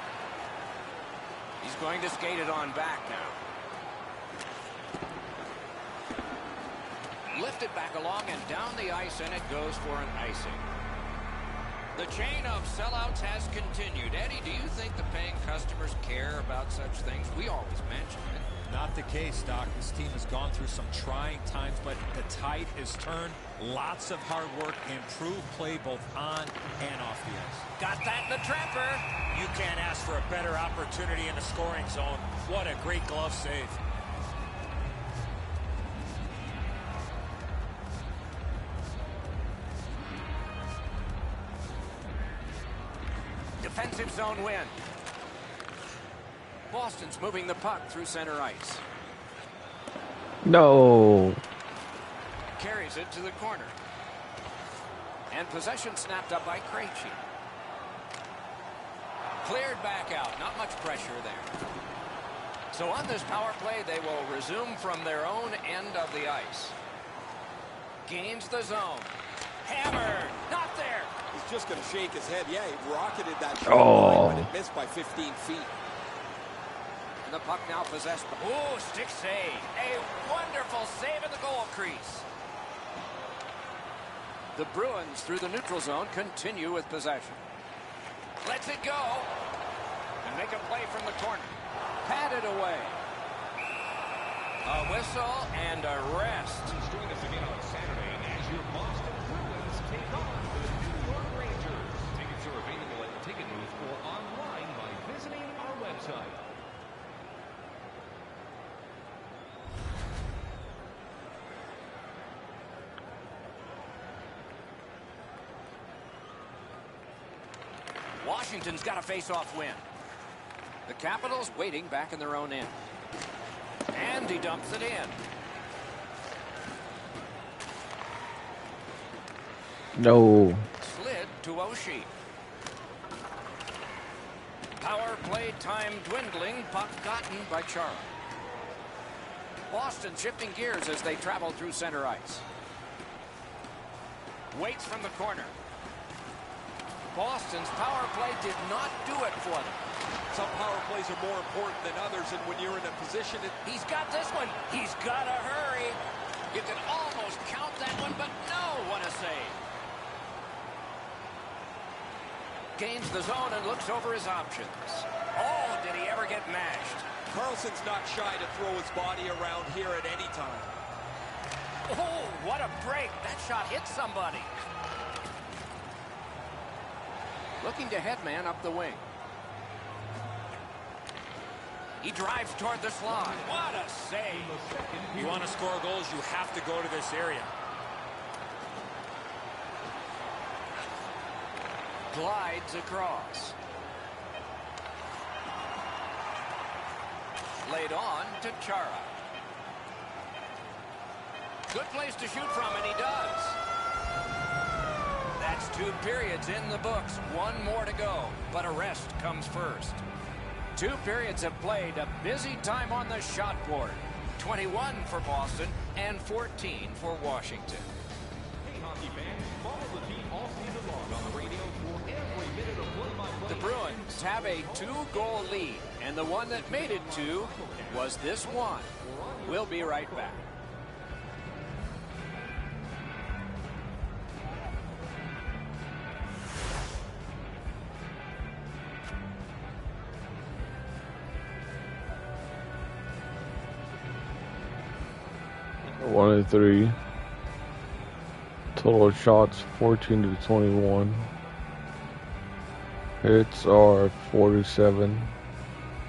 S1: He's going to skate it on back now. Lifted back along and down the ice, and it goes for an icing. The chain of sellouts has continued. Eddie, do you think the paying customers care about such things? We always mention it.
S3: Not the case, Doc. This team has gone through some trying times, but the tide is turned. Lots of hard work, improved play both on and off the ice.
S1: Got that in the trapper.
S3: You can't ask for a better opportunity in the scoring zone. What a great glove save.
S1: Defensive zone win. Boston's moving the puck through center ice.
S5: No.
S1: Carries it to the corner. And possession snapped up by Krejci. Cleared back out. Not much pressure there. So on this power play, they will resume from their own end of the ice. Gains the zone. Hammered. Not there.
S4: He's just going to shake his head. Yeah, he rocketed that shot, but it missed by 15 feet.
S1: And the puck now possessed. Ooh, stick save. A wonderful save in the goal crease. The Bruins through the neutral zone continue with possession. Lets it go. And make a play from the corner. Patted away. A whistle and a rest.
S6: Join us again on Saturday as your Boston Bruins take on the New York Rangers. Tickets are available at the ticket booth or online by visiting our website.
S1: Washington's got a face-off win. The Capitals waiting back in their own end. And he dumps it in.
S5: No.
S1: Slid to Oshie. Power play time dwindling. Puck gotten by Chara. Boston shifting gears as they travel through center ice. Waits from the corner. Boston's power play did not do it for them.
S4: Some power plays are more important than others, and when you're in a position...
S1: He's got this one. He's got to hurry. You can almost count that one, but no, what a save. Gains the zone and looks over his options. Oh, did he ever get mashed?
S4: Carlson's not shy to throw his body around here at any time.
S1: Oh, what a break. That shot hit somebody. Looking to headman up the wing. He drives toward the slot. What a save.
S3: You want to score goals, you have to go to this area.
S1: Glides across. Laid on to Chara. Good place to shoot from, and he does. That's 2 periods in the books. 1 more to go, but a rest comes first. 2 periods have played. A busy time on the shot board. 21 for Boston and 14 for Washington.
S6: Hey, hockey fans, follow the team all season long on the radio for every minute of play-by-play.
S1: The Bruins have a 2-goal lead, and the one that made it 2 was this one. We'll be right back.
S5: One and 3. Total shots 14 to 21. Hits are 47.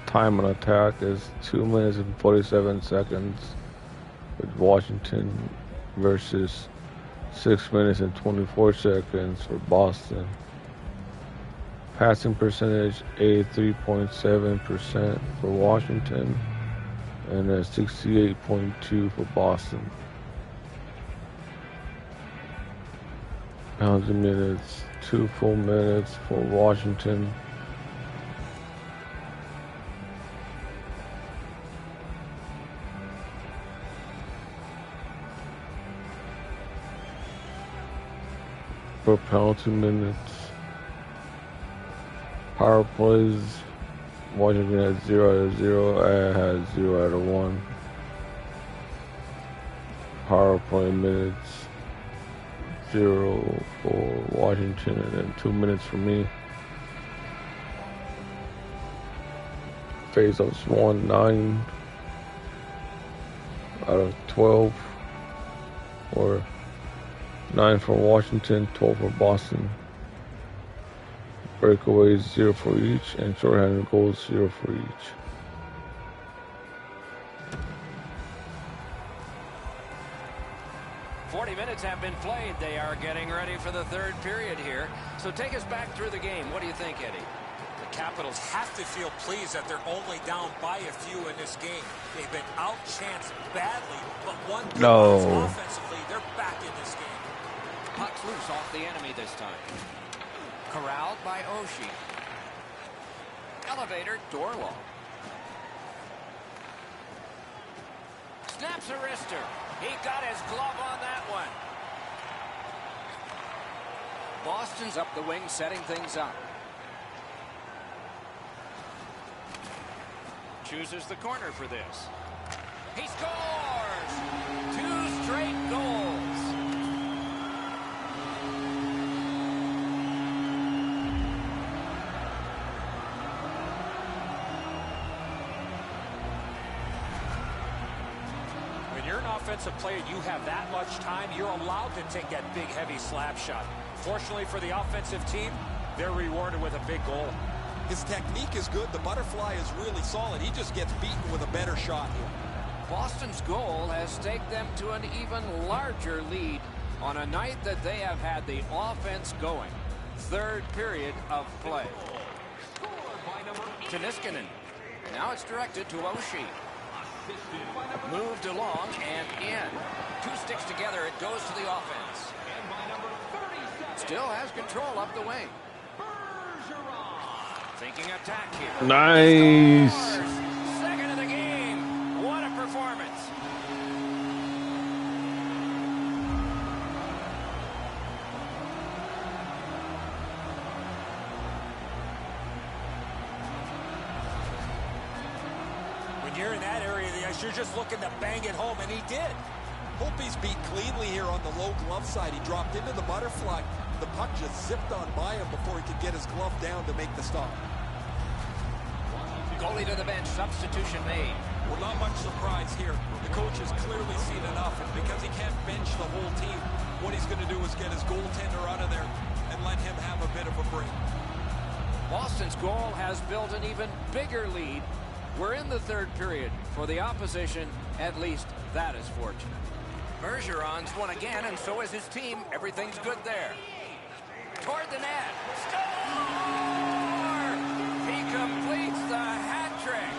S5: time on attack is 2 minutes and 47 seconds with Washington versus 6 minutes and 24 seconds for Boston. Passing percentage 83.7% for Washington and 68.2 for Boston. Penalty minutes, 2 full minutes for Washington. For penalty minutes. Power plays, Washington has 0 out of 0, has 0 out of 1. Power play minutes, 0 for Washington, and then 2 minutes for me. Face-offs won 9 out of 12, or 9 for Washington, 12 for Boston. Breakaways 0 for each, and shorthanded goals 0 for each.
S1: Minutes have been played. They are getting ready for the third period here. So take us back through the game. What do you think, Eddie?
S3: The Capitals have to feel pleased that they're only down by a few in this game. They've been outchanced badly, but one offensively, they're back in this game.
S1: Puck's loose off the enemy this time. Corralled by Oshie. Elevator, Dorlow. Snaps a wrister. He got his glove on that one. Boston's up the wing, setting things up. Chooses the corner for this. He scores! 2 straight goals.
S3: Offensive player, you have that much time, you're allowed to take that big, heavy slap shot. Fortunately for the offensive team, they're rewarded with a big goal.
S4: His technique is good. The butterfly is really solid. He just gets beaten with a better shot here.
S1: Boston's goal has staked them to an even larger lead on a night that they have had the offense going. Third period of play. To Niskanen. Now it's directed to Oshie. Moved along and in. 2 sticks together, it goes to the offense. Still has control up the wing. Thinking attack here.
S5: Nice.
S1: Second of the game. What a performance.
S3: You're in that area of the ice, you're just looking to bang it home, and he did.
S4: Hope he's beat cleanly here on the low glove side. He dropped into the butterfly. The puck just zipped on by him before he could get his glove down to make the stop.
S1: Goalie to the bench, substitution made.
S4: Well, not much surprise here. The coach has clearly seen enough, and because he can't bench the whole team, what he's going to do is get his goaltender out of there and let him have a bit of a break.
S1: Boston's goal has built an even bigger lead. We're in the third period. For the opposition, at least that is fortunate. Bergeron's won again, and so is his team. Everything's good there. Toward the net. Score! He completes the hat trick.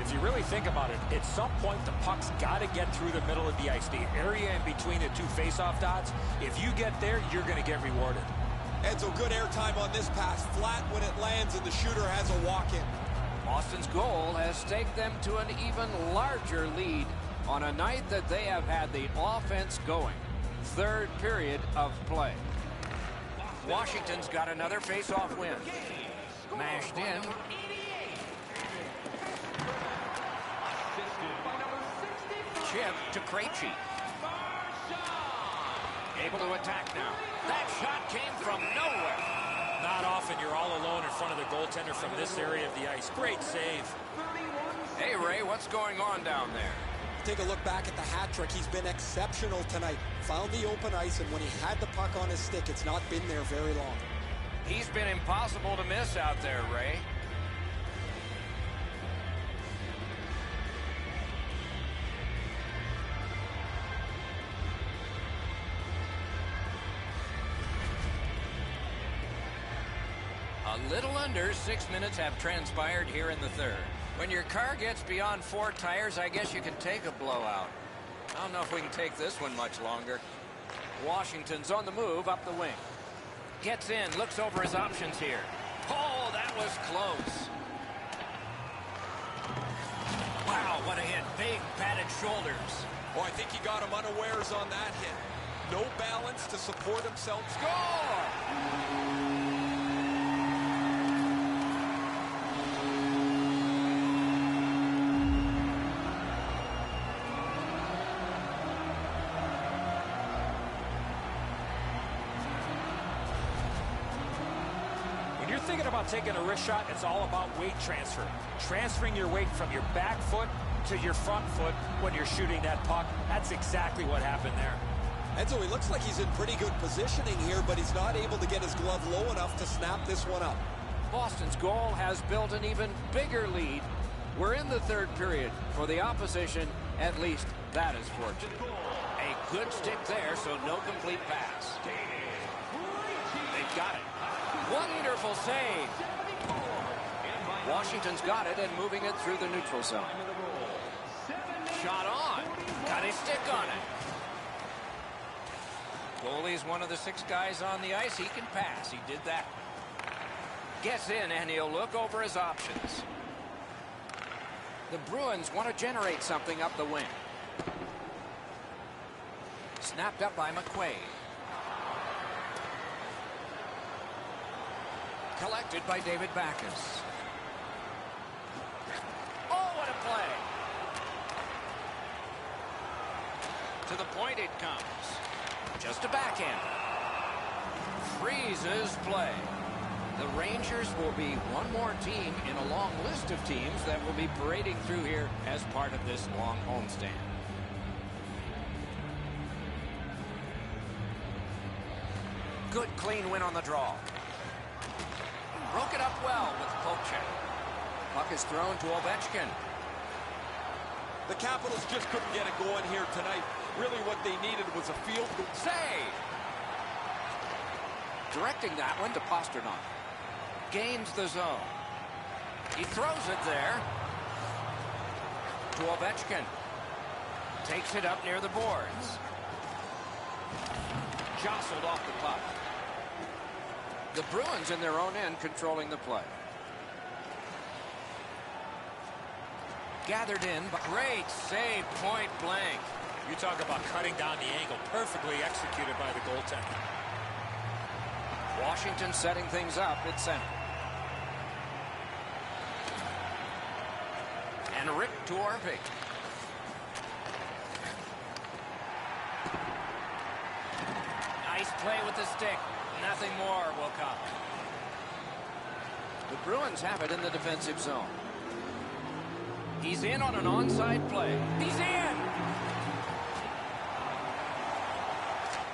S3: If you really think about it, at some point the puck's got to get through the middle of the ice, the area in between the 2 face-off dots. If you get there, you're going to get rewarded.
S4: And so good airtime on this pass, flat when it lands, and the shooter has a walk-in.
S1: Boston's goal has staked them to an even larger lead on a night that they have had the offense going. Third period of play. Washington's got another face-off win. Mashed in. Chip to Krejci. Able to attack now. That shot came from nowhere.
S3: Not often you're all alone in front of the goaltender from this area of the ice. Great save.
S1: Hey, Ray, what's going on down there?
S4: Take a look back at the hat trick. He's been exceptional tonight. Found the open ice, and when he had the puck on his stick, it's not been there very long.
S1: He's been impossible to miss out there, Ray. A little under 6 minutes have transpired here in the third. When your car gets beyond 4 tires, I guess you can take a blowout. I don't know if we can take this one much longer. Washington's on the move up the wing. Gets in, looks over his options here. Oh, that was close. Wow, what a hit. Big padded shoulders.
S4: Oh, I think he got him unawares on that hit. No balance to support himself.
S1: Score!
S3: Thinking about taking a wrist shot, it's all about weight transfer. Transferring your weight from your back foot to your front foot when you're shooting that puck. That's exactly what happened there.
S4: Enzo, he looks like he's in pretty good positioning here, but he's not able to get his glove low enough to snap this one up.
S1: Boston's goal has built an even bigger lead. We're in the third period. For the opposition, at least that is fortunate. A good stick there, so no complete pass. They've got it. Wonderful save. Washington's got it and moving it through the neutral zone. Shot on. Got his stick on it. Goalie's one of the 6 guys on the ice. He can pass. He did that. Gets in and he'll look over his options. The Bruins want to generate something up the wing. Snapped up by McQuaid. Collected by David Backes. Oh, what a play. To the point it comes. Just a backhand. Freezes play. The Rangers will be one more team in a long list of teams that will be parading through here as part of this long homestand. Good clean win on the draw. Broke it up well with the poke check. Puck is thrown to Ovechkin.
S4: The Capitals just couldn't get it going here tonight. Really what they needed was a field goal.
S1: Save! Directing that one to Pasternak. Gains the zone. He throws it there to Ovechkin. Takes it up near the boards. Jostled off the puck. The Bruins in their own end controlling the play. Gathered in, but great save, point blank.
S3: You talk about cutting down the angle. Perfectly executed by the goaltender.
S1: Washington setting things up at center. And Rick to Orpik. Nice play with the stick. Nothing more will come. The Bruins have it in the defensive zone. He's in on an onside play. He's in!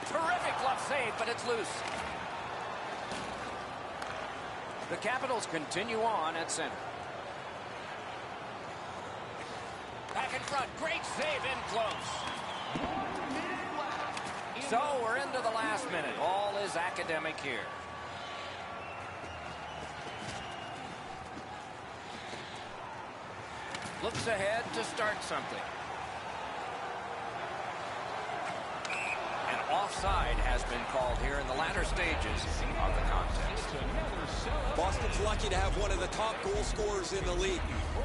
S1: Terrific glove save, but it's loose. The Capitals continue on at center. Back in front. Great save in close. So we're into the last minute. All is academic here. Looks ahead to start something. An offside has been called here in the latter stages of the contest.
S4: Boston's lucky to have one of the top goal scorers in the league.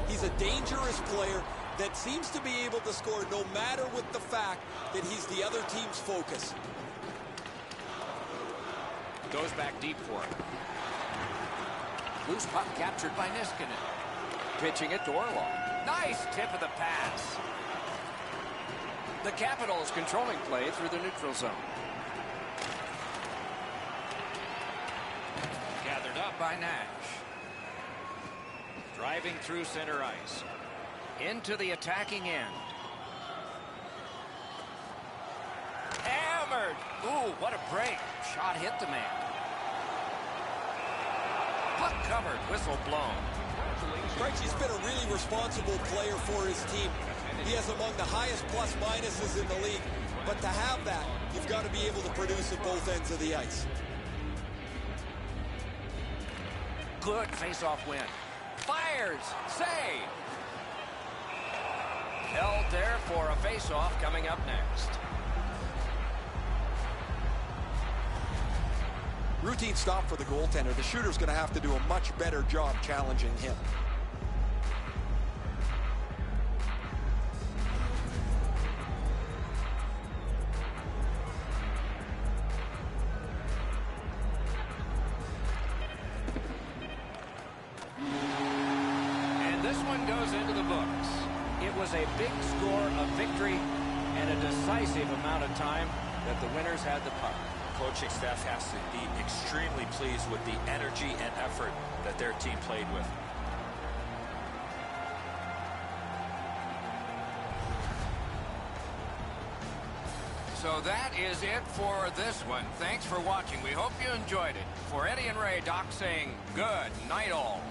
S4: He's a dangerous player that seems to be able to score no matter what the fact that he's the other team's focus.
S1: Goes back deep for it. Loose puck captured by Niskanen. Pitching it to Orlov. Nice tip of the pass. The Capitals controlling play through the neutral zone. by Nash. Driving through center ice. Into the attacking end. Hammered. Ooh, what a break. Shot hit the man. Puck covered. Whistle blown.
S4: He's been a really responsible player for his team. He has among the highest plus minuses in the league. But to have that, you've got to be able to produce at both ends of the ice.
S1: Good face-off win. Fires. Save. Held there for a face-off coming up next.
S4: Routine stop for the goaltender. The shooter's going to have to do a much better job challenging him.
S1: And this one goes into the books. It was a big score, a victory, and a decisive amount of time that the winners had the puck.
S3: Coaching staff has to be extremely pleased with the energy and effort that their team played with.
S1: So that is it for this one. Thanks for watching. We hope you enjoyed it. For Eddie and Ray, Doc saying good night all.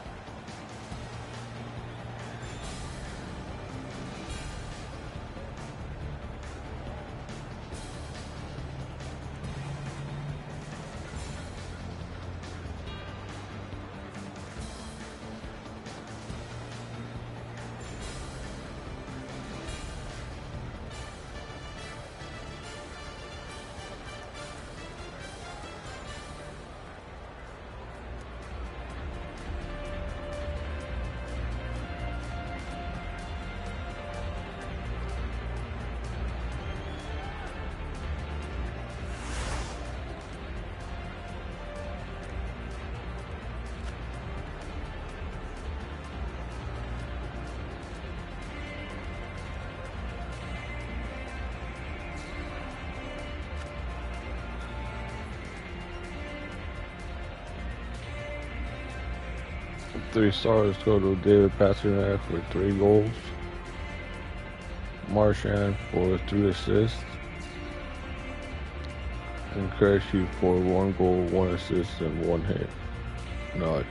S5: Three stars go to David Pastrnak for 3 goals. Marchand for 3 assists. And Krejci for 1 goal, 1 assist, and 1 hit. Notch.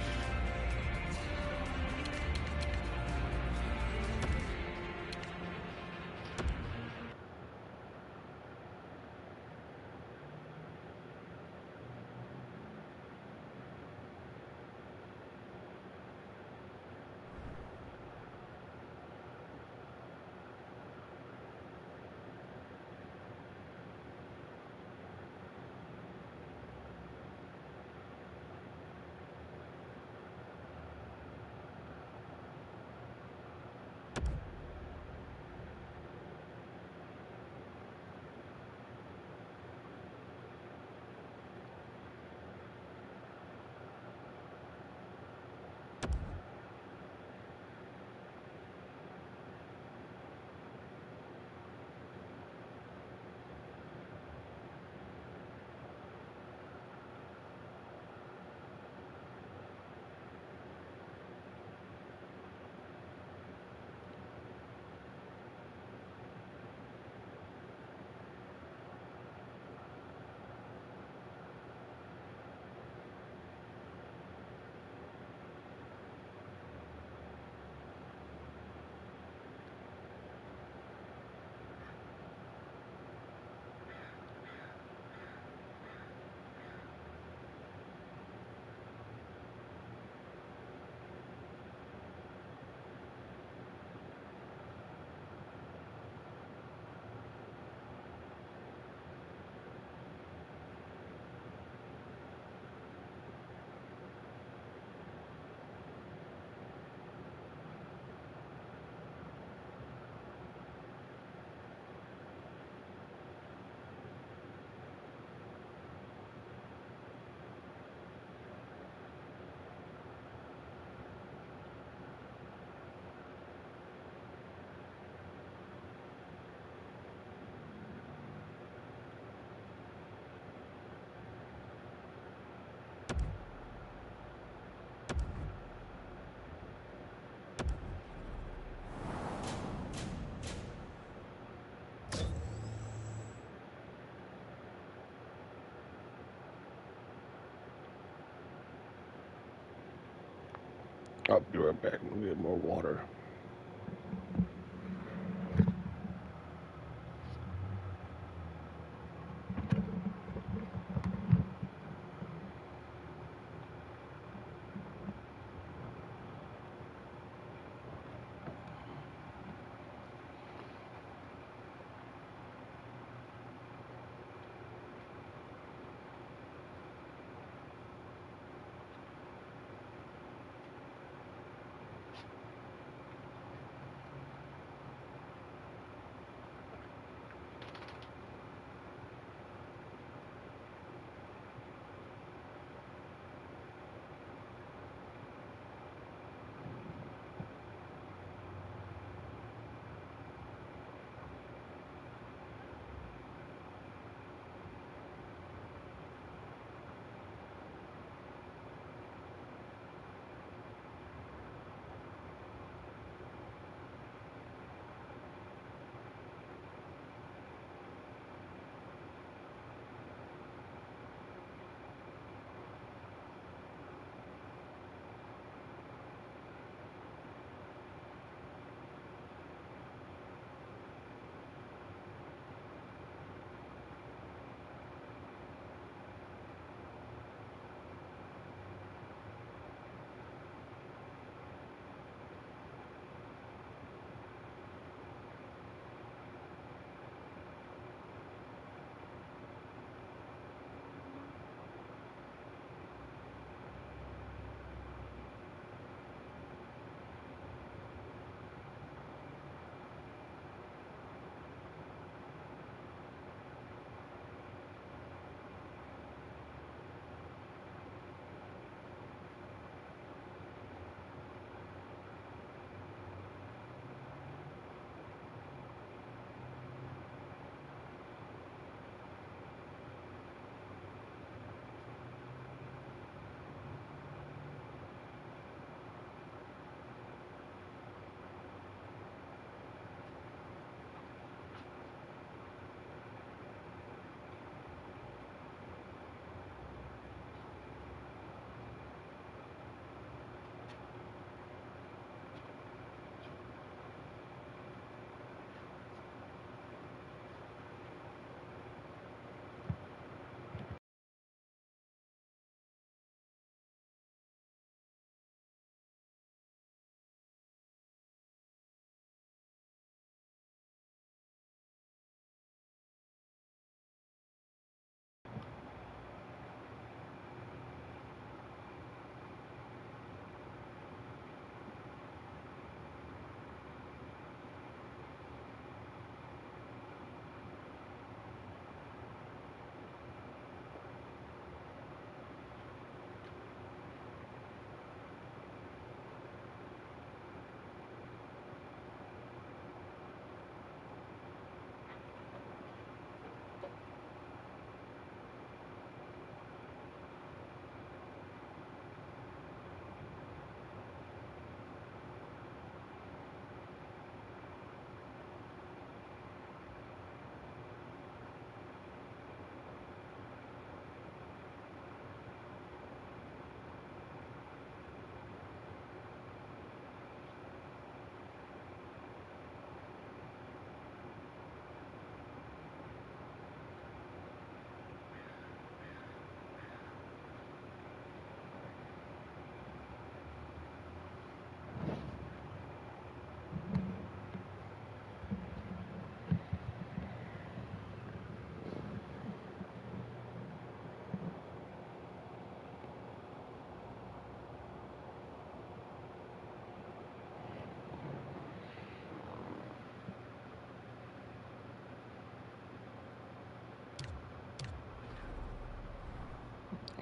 S5: I'll be right back. I'm gonna get more water.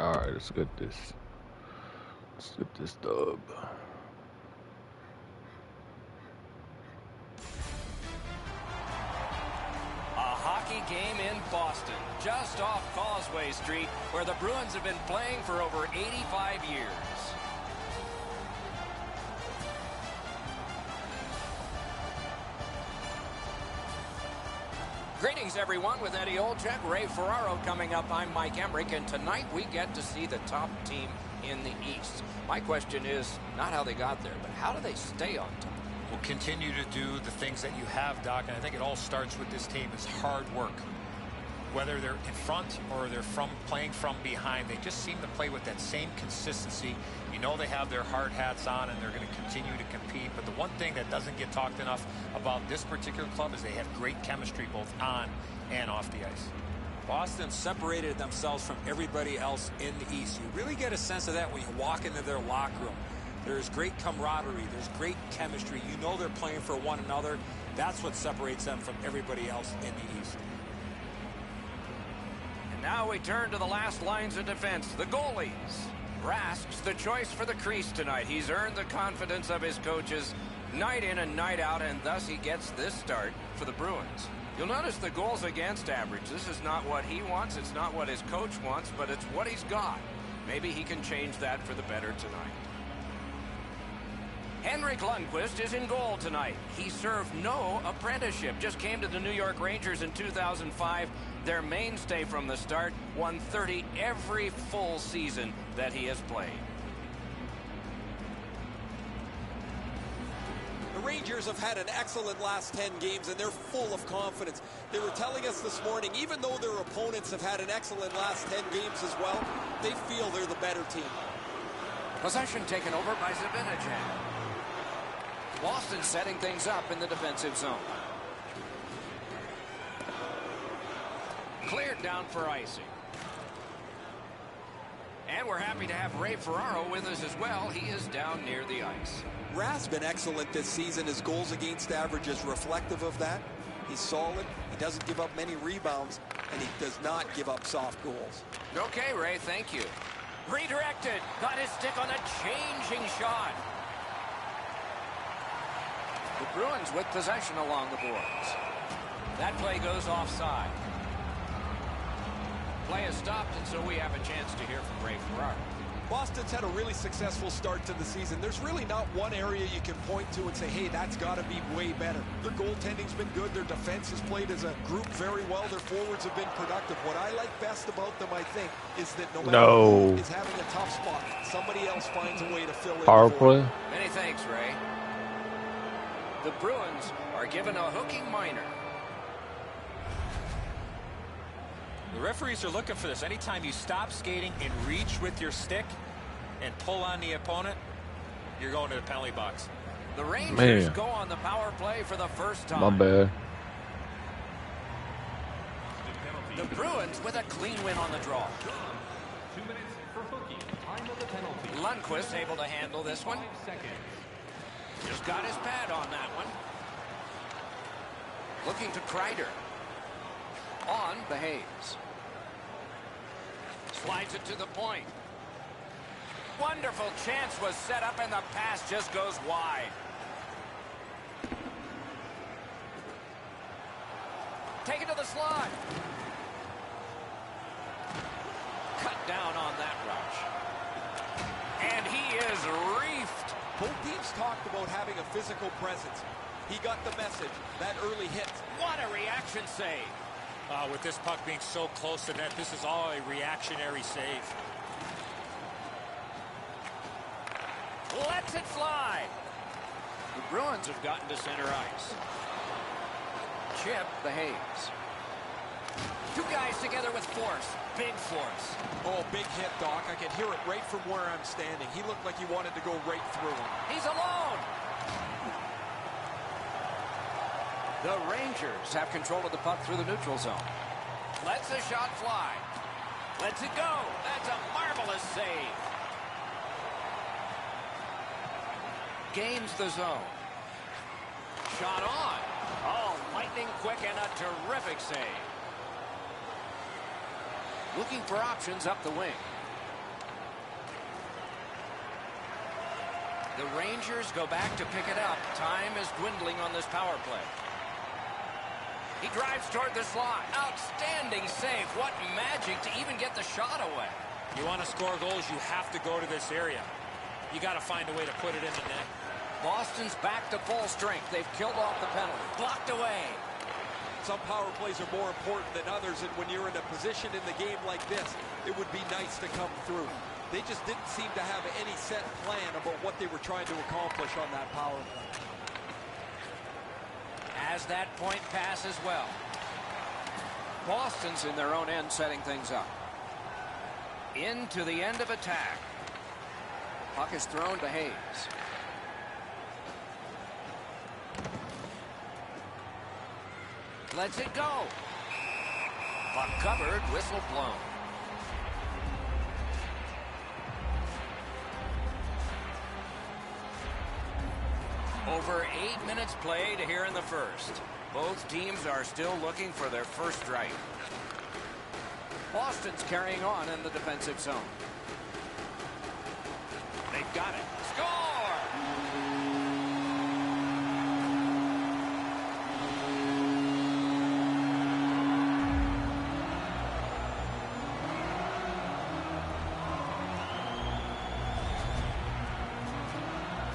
S5: All right, let's get this. Let's get this dub.
S1: A hockey game in Boston, just off Causeway Street, where the Bruins have been playing for over 85 years. Greetings, everyone, with Eddie Olczyk, Ray Ferraro coming up. I'm Mike Emmerich, and tonight we get to see the top team in the East. My question is not how they got there, but how do they stay on top?
S2: Will continue to do the things that you have, Doc, and I think it all starts with this team is hard work. Whether they're in front or they're playing from behind, they just seem to play with that same consistency. You know they have their hard hats on and they're going to continue to compete. But the one thing that doesn't get talked enough about this particular club is they have great chemistry both on and off the ice.
S3: Boston separated themselves from everybody else in the East. You really get a sense of that when you walk into their locker room. There's great camaraderie. There's great chemistry. You know they're playing for one another. That's what separates them from everybody else in the East.
S1: And now we turn to the last lines of defense, the goalies. Rask's the choice for the crease tonight. He's earned the confidence of his coaches night in and night out, and thus he gets this start for the Bruins. You'll notice the goals against average. This is not what he wants. It's not what his coach wants, but it's what he's got. Maybe he can change that for the better tonight. Henrik Lundqvist is in goal tonight. He served no apprenticeship. Just came to the New York Rangers in 2005. Their mainstay from the start. Won 30 every full season that he has played.
S4: The Rangers have had an excellent last 10 games, and they're full of confidence. They were telling us this morning, even though their opponents have had an excellent last 10 games as well, they feel they're the better team.
S1: Possession taken over by Zibanejad. Boston setting things up in the defensive zone. Cleared down for icing. And we're happy to have Ray Ferraro with us as well. He is down near the ice.
S4: Rask's been excellent this season. His goals against average is reflective of that. He's solid. He doesn't give up many rebounds, and he does not give up soft goals.
S1: Okay, Ray, thank you. Redirected. Got his stick on a changing shot. The Bruins with possession along the boards. That play goes offside. Play is stopped, and so we have a chance to hear from Ray Ferraro.
S4: Boston's had a really successful start to the season. There's really not one area you can point to and say, hey, that's got to be way better. Their goaltending's been good. Their defense has played as a group very well. Their forwards have been productive. What I like best about them, I think, is that no matter who is having a tough spot, somebody else finds a way to fill in.
S5: Power play.
S1: Many thanks, Ray. The Bruins are given a hooking minor.
S3: The referees are looking for this. Anytime you stop skating and reach with your stick and pull on the opponent, you're going to the penalty box.
S1: The Rangers go on the power play for the first time.
S5: My bad.
S1: The Bruins with a clean win on the draw.
S6: 2 minutes for hooking. Time of the penalty.
S1: Lundqvist able to handle this one.
S6: 5 seconds.
S1: Just got his pad on that one. Looking to Kreider. On the Hayes. Slides it to the point. Wonderful chance was set up, and the pass just goes wide. Take it to the slot. Cut down on that rush. And he is reefed.
S4: Both teams talked about having a physical presence. He got the message. That early hit.
S1: What a reaction save.
S3: With this puck being so close to net, this is all a reactionary save.
S1: Lets it fly. The Bruins have gotten to center ice. Chip the Hayes. Two guys together with force. Big force.
S4: Oh, big hit, Doc. I can hear it right from where I'm standing. He looked like he wanted to go right through him.
S1: He's alone. The Rangers have control of the puck through the neutral zone. Lets the shot fly. Lets it go. That's a marvelous save. Gains the zone. Shot on. Oh, lightning quick and a terrific save. Looking for options up the wing. The Rangers go back to pick it up. Time is dwindling on this power play. He drives toward the slot. Outstanding save. What magic to even get the shot away.
S3: You want to score goals, you have to go to this area. You got to find a way to put it in the net.
S1: Boston's back to full strength. They've killed off the penalty. Blocked away.
S4: Some power plays are more important than others, and when you're in a position in the game like this, it would be nice to come through. They just didn't seem to have any set plan about what they were trying to accomplish on that power play.
S1: As that point pass as well. Boston's in their own end setting things up. Into the end of attack. Puck is thrown to Hayes. Lets it go. Puck covered, whistle blown. Over 8 minutes played here in the first. Both teams are still looking for their first strike. Boston's carrying on in the defensive zone. They've got it. Score!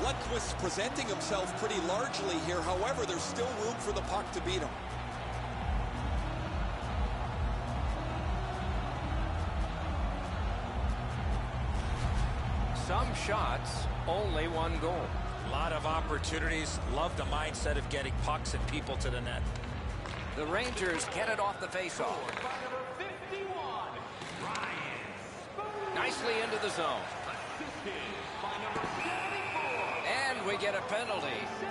S4: Lundqvist's presenting himself pretty largely here. However, there's still room for the puck to beat him.
S1: Some shots, only one goal.
S3: A lot of opportunities. Love the mindset of getting pucks and people to the net.
S1: The Rangers get it off the faceoff. Nicely into the zone. And we get a penalty.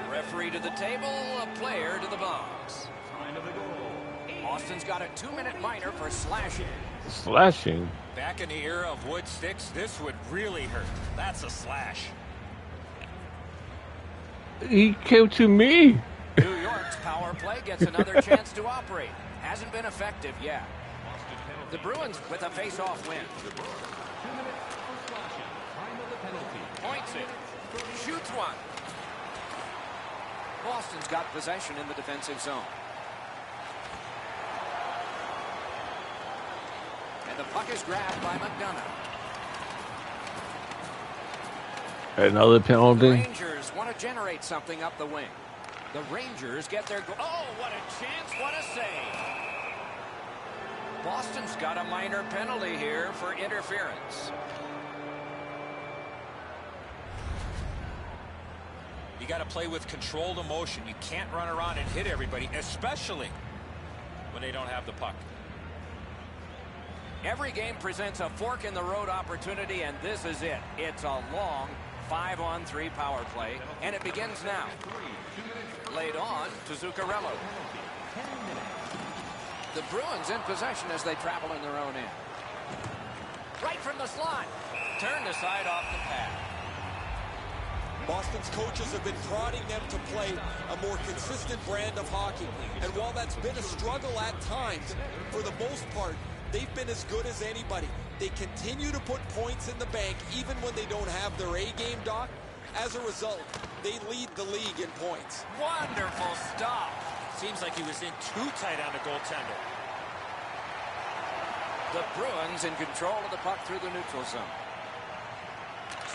S1: Referee to the table, a player to the box. Boston's got a 2-minute minor for slashing.
S5: Slashing?
S3: Back in the era of wood sticks, this would really hurt. That's a slash.
S5: He came to me.
S1: New York's power play gets another chance to operate. Hasn't been effective yet. The Bruins with a face-off win. Points it. Shoots one. Boston's got possession in the defensive zone. And the puck is grabbed by McDonough.
S5: Another
S1: The
S5: penalty.
S1: Rangers want to generate something up the wing. The Rangers get their goal. Oh, what a chance, what a save. Boston's got a minor penalty here for interference.
S3: You got to play with controlled emotion. You can't run around and hit everybody, especially when they don't have the puck.
S1: Every game presents a fork-in-the-road opportunity, and this is it. It's a long 5-on-3 power play, and it begins now. Laid on to Zuccarello. The Bruins in possession as they travel in their own end. Right from the slot. Turned aside off the pad.
S4: Boston's coaches have been prodding them to play a more consistent brand of hockey. And while that's been a struggle at times, for the most part, they've been as good as anybody. They continue to put points in the bank even when they don't have their A-game, Doc. As a result, they lead the league in points.
S1: Wonderful stop.
S3: Seems like he was in too tight on the goaltender.
S1: The Bruins in control of the puck through the neutral zone.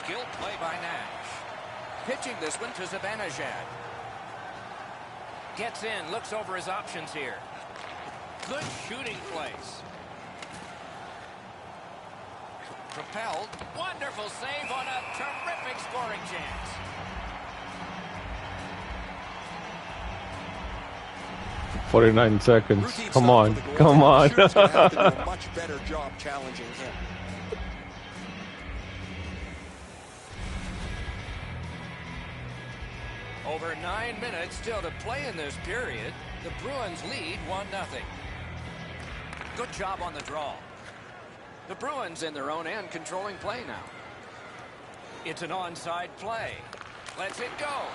S1: Skilled play by Nash. Pitching this one to Zibanejad. Gets in, looks over his options here. Good shooting place. Propelled. Wonderful save on a terrific scoring chance.
S5: "49 seconds.
S4: Routine
S5: Come
S4: stuff
S5: on.
S4: for the
S5: Come
S4: goaltender.
S5: on."
S4: Shooter's gonna have to do a much better job challenging him.
S1: Over 9 minutes still to play in this period. The Bruins lead 1-0. Good job on the draw. The Bruins in their own end controlling play now. It's an onside play. Lets it go.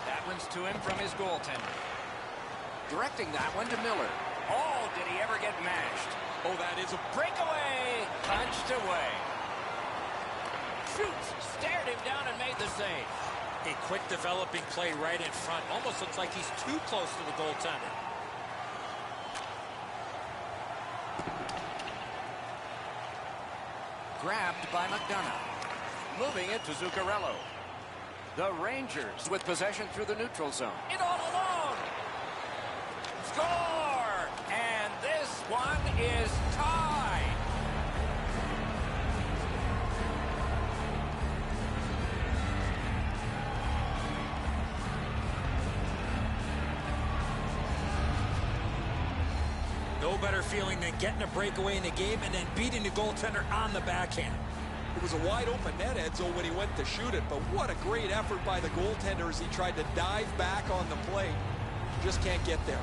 S1: That one's to him from his goaltender. Directing that one to Miller. Oh, did he ever get mashed? Oh, that is a breakaway. Punched away. Shoots. Stared him down and made the save.
S3: A quick developing play right in front. Almost looks like he's too close to the goaltender.
S1: Grabbed by McDonough. Moving it to Zuccarello. The Rangers with possession through the neutral zone. In all alone. Score! And this one is tied.
S3: better feeling than getting a breakaway in the game and then beating the goaltender on the backhand.
S4: It was a wide open net, Edzo, when he went to shoot it, but what a great effort by the goaltender as he tried to dive back on the play. Just can't get there.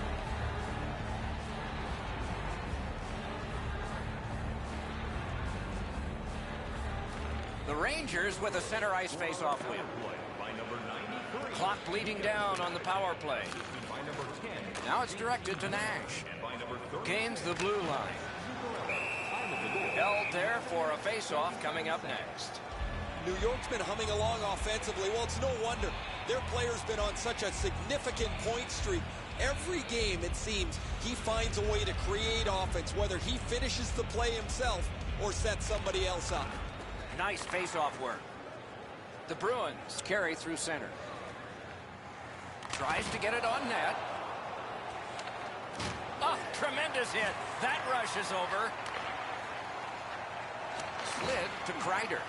S1: The Rangers with a center ice face-off win. Clock bleeding down on the power play. Now it's directed to Nash. Gains the blue line. Held there for a face-off coming up next.
S4: New York's been humming along offensively. Well, it's no wonder. Their player's been on such a significant point streak. Every game, it seems, he finds a way to create offense, whether he finishes the play himself or sets somebody else up.
S1: Nice face-off work. The Bruins carry through center. Tries to get it on net. Oh, tremendous hit. That rush is over. Slid to Kreider.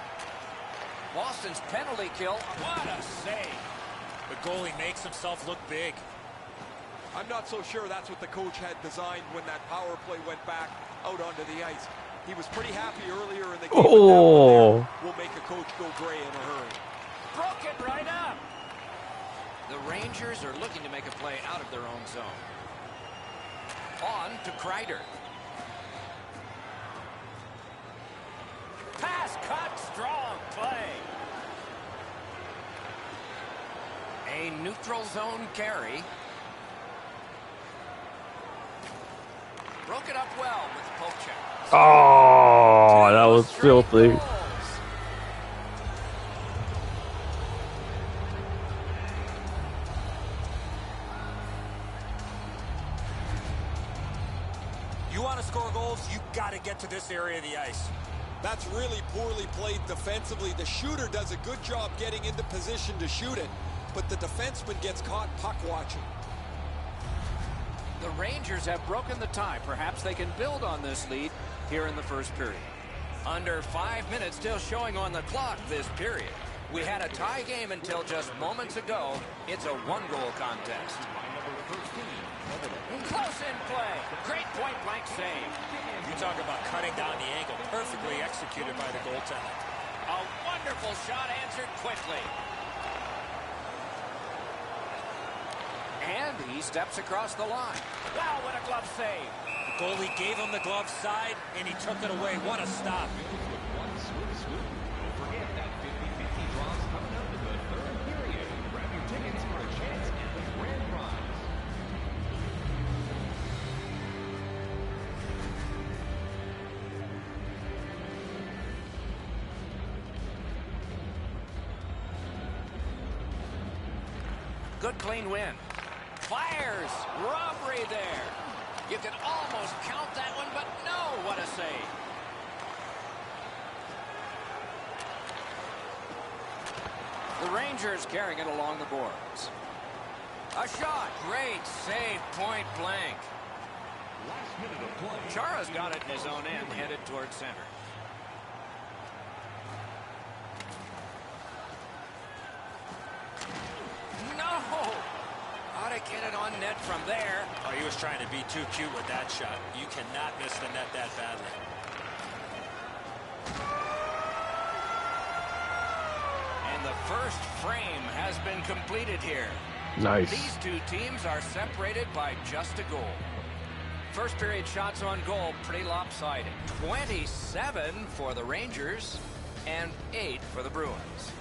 S1: Boston's penalty kill. What a save.
S3: The goalie makes himself look big.
S4: I'm not so sure that's what the coach had designed when that power play went back out onto the ice. He was pretty happy earlier in the game.
S5: Oh!
S4: Will make a coach go gray in a hurry.
S1: Broke it right up. The Rangers are looking to make a play out of their own zone. On to Kreider. Pass cut, strong play. A neutral zone carry. Broke it up well with the poke check.
S5: Oh, that was filthy.
S3: You want to score goals, you got to get to this area of the ice.
S4: That's really poorly played defensively. The shooter does a good job getting into position to shoot it, but the defenseman gets caught puck watching.
S1: The Rangers have broken the tie. Perhaps they can build on this lead here in the first period. Under 5 minutes still showing on the clock this period. We had a tie game until just moments ago. It's a one-goal contest. Close in play. Great point-blank save.
S3: You talk about cutting down the angle. Perfectly executed by the goaltender.
S1: A wonderful shot answered quickly. And he steps across the line. Wow, what a glove save.
S3: The goalie gave him the glove side, and he took it away. What a stop.
S6: Don't forget that 50-50 draws coming up in the third period. Grab your tickets for a chance at the grand prize.
S1: Good clean win. Fires. Robbery there. You can almost count that one, but no, what a save. The Rangers carrying it along the boards. A shot. Great save, point blank.
S6: Last minute of play.
S1: Chara's got it in his own end, headed towards center. No! Ought to get it on net from there.
S3: Oh, he was trying to be too cute with that shot. You cannot miss the net that badly.
S1: And the first frame has been completed here.
S5: Nice.
S1: These two teams are separated by just a goal. First period shots on goal, pretty lopsided. 27 for the Rangers and 8 for the Bruins.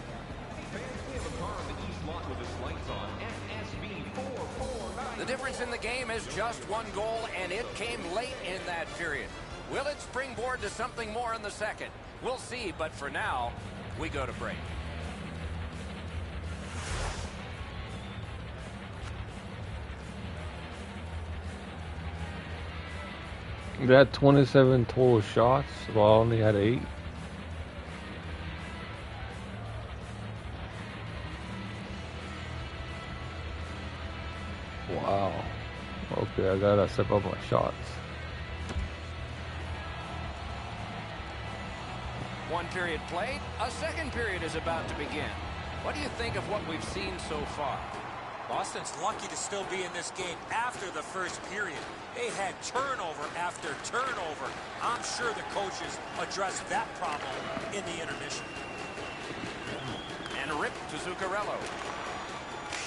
S6: Fans, we have a car in the east lot with its lights on. SSB 449.
S1: The difference in the game is just one goal, and it came late in that period. Will it springboard to something more in the second? We'll see, but for now, we go to break.
S5: They had 27 total shots, while I only had 8. Wow. Okay, I gotta step up my shots.
S1: One period played. A second period is about to begin. What do you think of what we've seen so far?
S3: Boston's lucky to still be in this game after the first period. They had turnover after turnover. I'm sure the coaches addressed that problem in the intermission.
S1: And ripped to Zuccarello.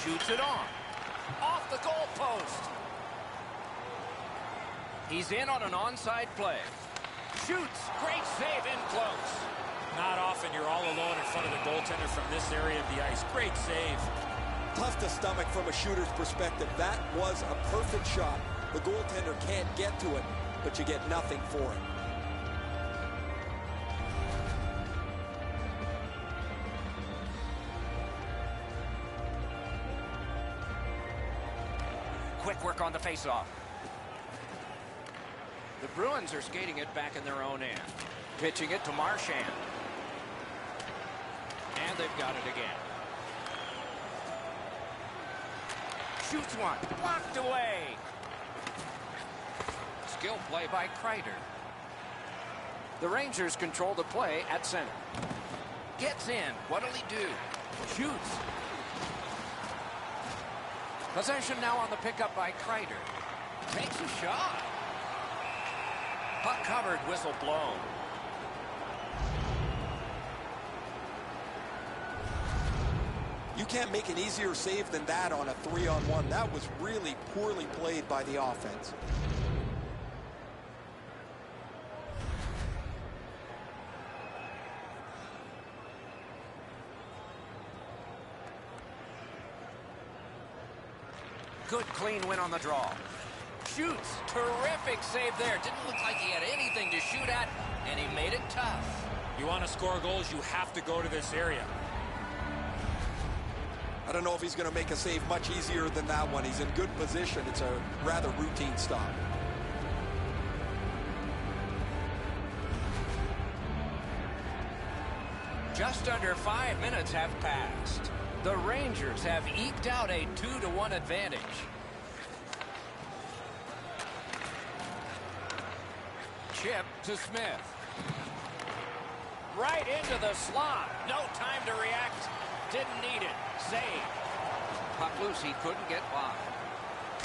S1: Shoots it on. Off the goal post. He's in on an onside play. Shoots. Great save in close.
S3: Not often you're all alone in front of the goaltender from this area of the ice. Great save.
S4: Tough to stomach from a shooter's perspective. That was a perfect shot. The goaltender can't get to it, but you get nothing for it.
S1: Quick work on the faceoff. The Bruins are skating it back in their own end. Pitching it to Marchand. And they've got it again. Shoots one. Blocked away. Skill play by Kreider. The Rangers control the play at center. Gets in. What'll he do? Shoots. Possession now on the pickup by Kreider. Takes a shot. Puck covered, whistle blown.
S4: You can't make an easier save than that on a 3-on-1. That was really poorly played by the offense.
S1: Good clean win on the draw. Shoots. Terrific save there. Didn't look like he had anything to shoot at, and he made it tough.
S3: You want to score goals, you have to go to this area.
S4: I don't know if he's going to make a save much easier than that one. He's in good position. It's a rather routine stop.
S1: Just under 5 minutes have passed. The Rangers have eked out a 2-1 advantage. Chip to Smith. Right into the slot. No time to react. Didn't need it. Save. Puck loose. He couldn't get by.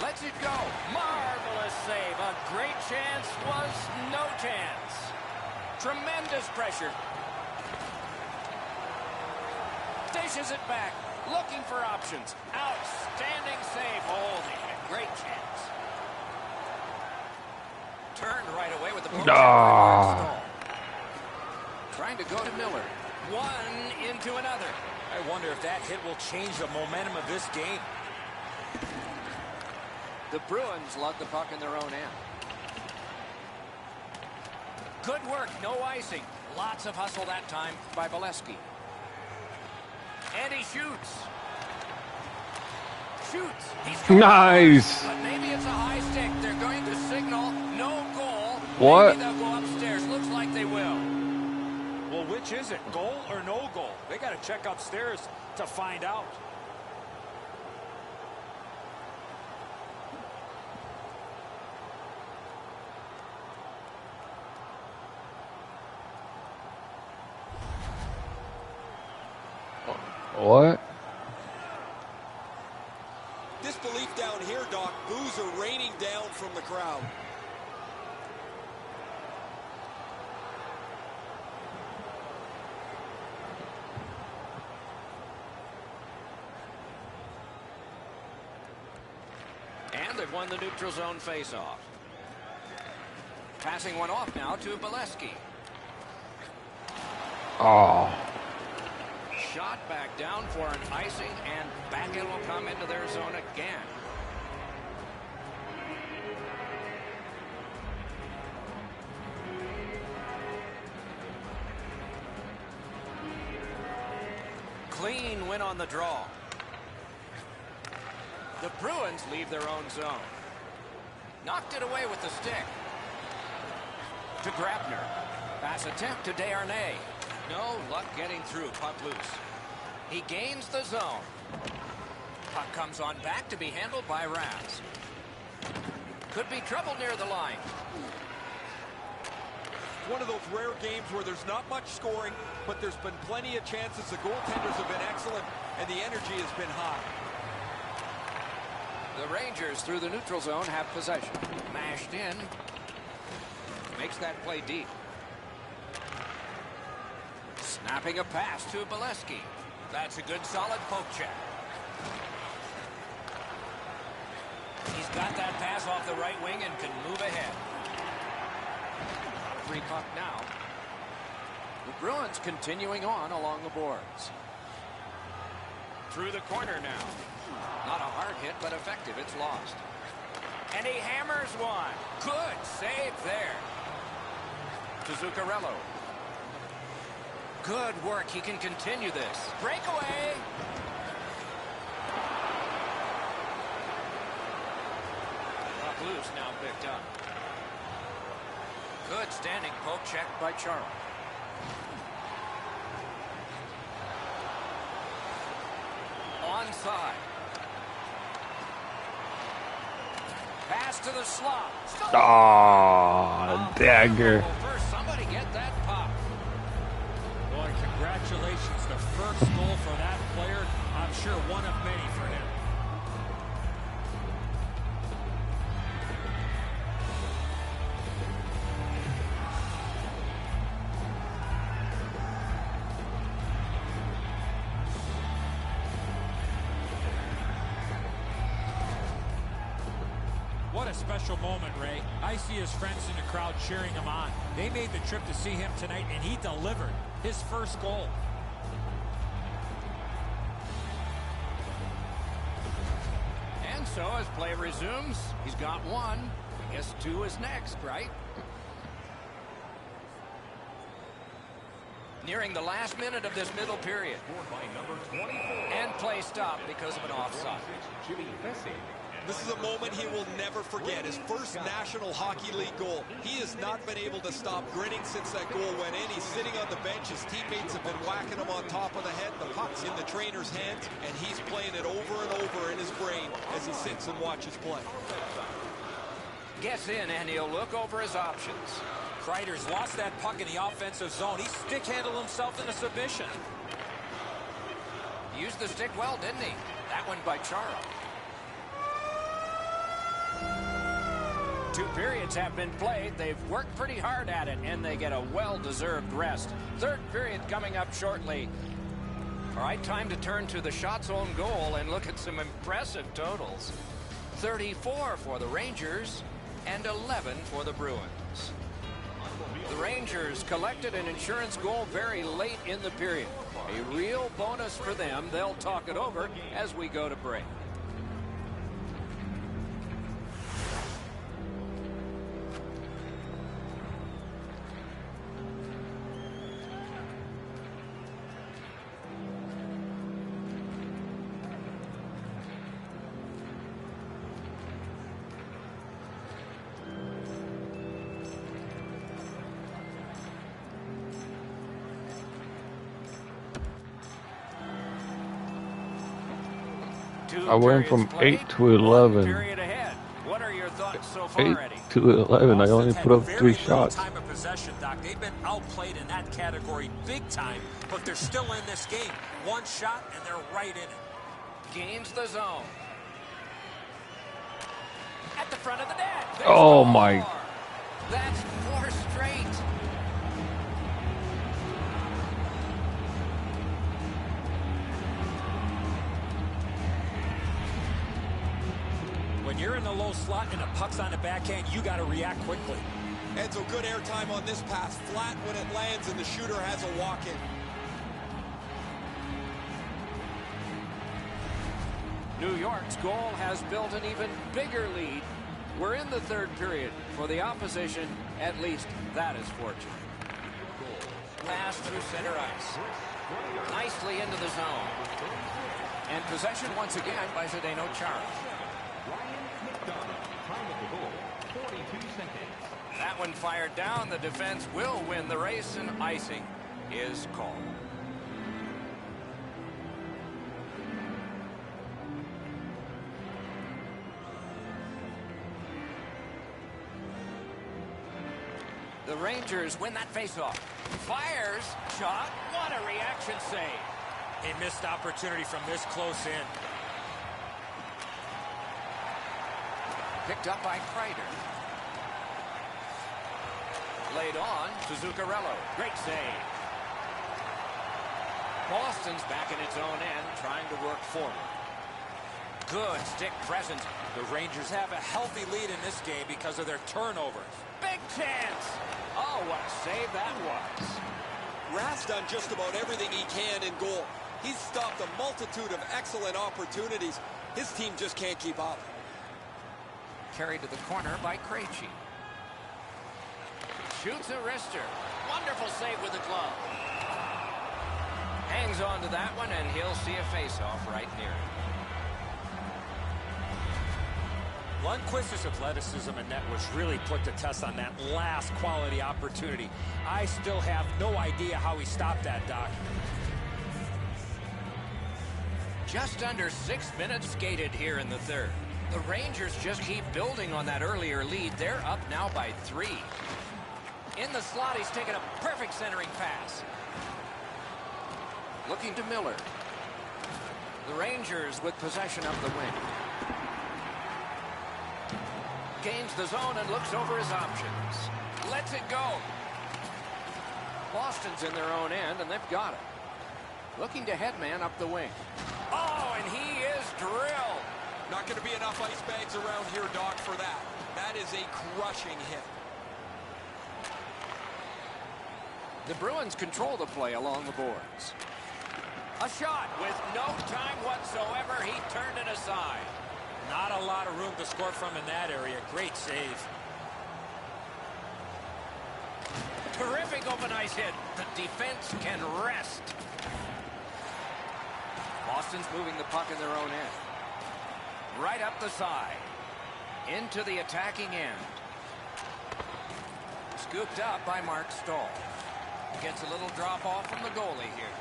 S1: Lets it go. Marvelous save. A great chance was no chance. Tremendous pressure. Dishes it back. Looking for options. Outstanding save. Holding a great chance. Turned right away with the poke. Trying to go to Miller. One into another.
S3: I wonder if that hit will change the momentum of this game.
S1: The Bruins lug the puck in their own end. Good work. No icing. Lots of hustle that time by Bolesky. And he shoots. Shoots. He's
S5: Nice.
S1: But maybe it's a high stick. They're going to signal no goal.
S5: What?
S1: Maybe they'll go upstairs. Looks like they will.
S3: Well, which is it? Goal or no goal? They got to check upstairs to find out.
S5: What?
S4: Disbelief down here, Doc. Boos are raining down from the crowd.
S1: And they've won the neutral zone faceoff. Passing one off now to Bolesky.
S5: Oh.
S1: Shot back down for an icing, and back it will come into their zone again. Clean win on the draw. The Bruins leave their own zone. Knocked it away with the stick. To Grabner. Pass attempt to Desharnais. No luck getting through. Puck loose. He gains the zone. Puck comes on back to be handled by Raz. Could be trouble near the line.
S4: One of those rare games where there's not much scoring, but there's been plenty of chances. The goaltenders have been excellent, and the energy has been high.
S1: The Rangers through the neutral zone have possession. Mashed in. Makes that play deep. Snapping a pass to Bolesky. That's a good solid poke check. He's got that pass off the right wing and can move ahead. Free puck now. The Bruins continuing on along the boards. Through the corner now. Not a hard hit, but effective. It's lost. And he hammers one. Good save there. To Zuccarello. Good work. He can continue this. Breakaway. Puck loose now picked up. Good standing poke check by Charles. Onside. Pass to the slot.
S5: Ah, dagger.
S1: First, somebody get that puck.
S3: Boy, congratulations. The first goal for that player. I'm sure one of many for him. What a special moment, Ray. I see his friends in the crowd cheering him on. They made the trip to see him tonight, and he delivered his first goal.
S1: And so as play resumes, he's got one. I guess two is next, right? Nearing the last minute of this middle period. And play stopped because of an offside.
S4: This is a moment he will never forget. His first National Hockey League goal. He has not been able to stop grinning since that goal went in. He's sitting on the bench. His teammates have been whacking him on top of the head. The puck's in the trainer's hands, and he's playing it over and over in his brain as he sits and watches play.
S1: Gets in, and he'll look over his options.
S3: Kreider's lost that puck in the offensive zone. He stick-handled himself in a submission.
S1: Used the stick well, didn't he? That one by Chara. 2 periods have been played. They've worked pretty hard at it, and they get a well-deserved rest. Third period coming up shortly. All right, time to turn to the shots on goal and look at some impressive totals. 34 for the Rangers and 11 for the Bruins. The Rangers collected an insurance goal very late in the period. A real bonus for them. They'll talk it over as we go to break.
S5: I went from 8 to 11.
S1: What are your thoughts so far,
S5: 8
S1: Eddie?
S5: to 11. I only put up 3 shots.
S3: Time of possession, Doc. They've been outplayed in that category big time, but they're still in this game. One shot, and they're right in it.
S1: Gains the zone. At the front of the net. There's
S5: Oh,
S1: 4.
S5: my.
S1: That's 4 straight.
S3: When you're in the low slot and the puck's on the backhand, you got to react quickly.
S4: Enzo, good airtime on this pass. Flat when it lands, and the shooter has a walk-in.
S1: New York's goal has built an even bigger lead. We're in the third period. For the opposition, at least that is fortunate. Pass through center ice. Nicely into the zone. And possession once again by Zdeno Chara. That one fired down. The defense will win the race, and icing is called. The Rangers win that faceoff. Fires. Shot. What a reaction save.
S3: A missed opportunity from this close in.
S1: Picked up by Kreider. Laid on to Zuccarello. Great save. Boston's back in its own end, trying to work forward. Good stick presence.
S3: The Rangers have a healthy lead in this game because of their turnovers.
S1: Big chance. Oh, what a save that was.
S4: Rath's done just about everything he can in goal. He's stopped a multitude of excellent opportunities. His team just can't keep up.
S1: Carried to the corner by Krejci. Shoots a wrister. Wonderful save with the glove. Hangs on to that one, and he'll see a face-off right near him.
S3: Lundqvist's athleticism in net was really put to test on that last quality opportunity. I still have no idea how he stopped that, Doc.
S1: Just under 6 minutes skated here in the third. The Rangers just keep building on that earlier lead. They're up now by 3. In the slot, he's taken a perfect centering pass. Looking to Miller. The Rangers with possession of the wing. Gains the zone and looks over his options. Lets it go. Boston's in their own end, and they've got it. Looking to headman up the wing. Oh, and he is drilled.
S4: Not going to be enough ice bags around here, Doc, for that. That is a crushing hit.
S1: The Bruins control the play along the boards. A shot with no time whatsoever. He turned it aside.
S3: Not a lot of room to score from in that area. Great save.
S1: Terrific open ice hit. The defense can rest. Boston's moving the puck in their own end. Right up the side. Into the attacking end. Scooped up by Mark Stahl. Gets a little drop off from the goalie here.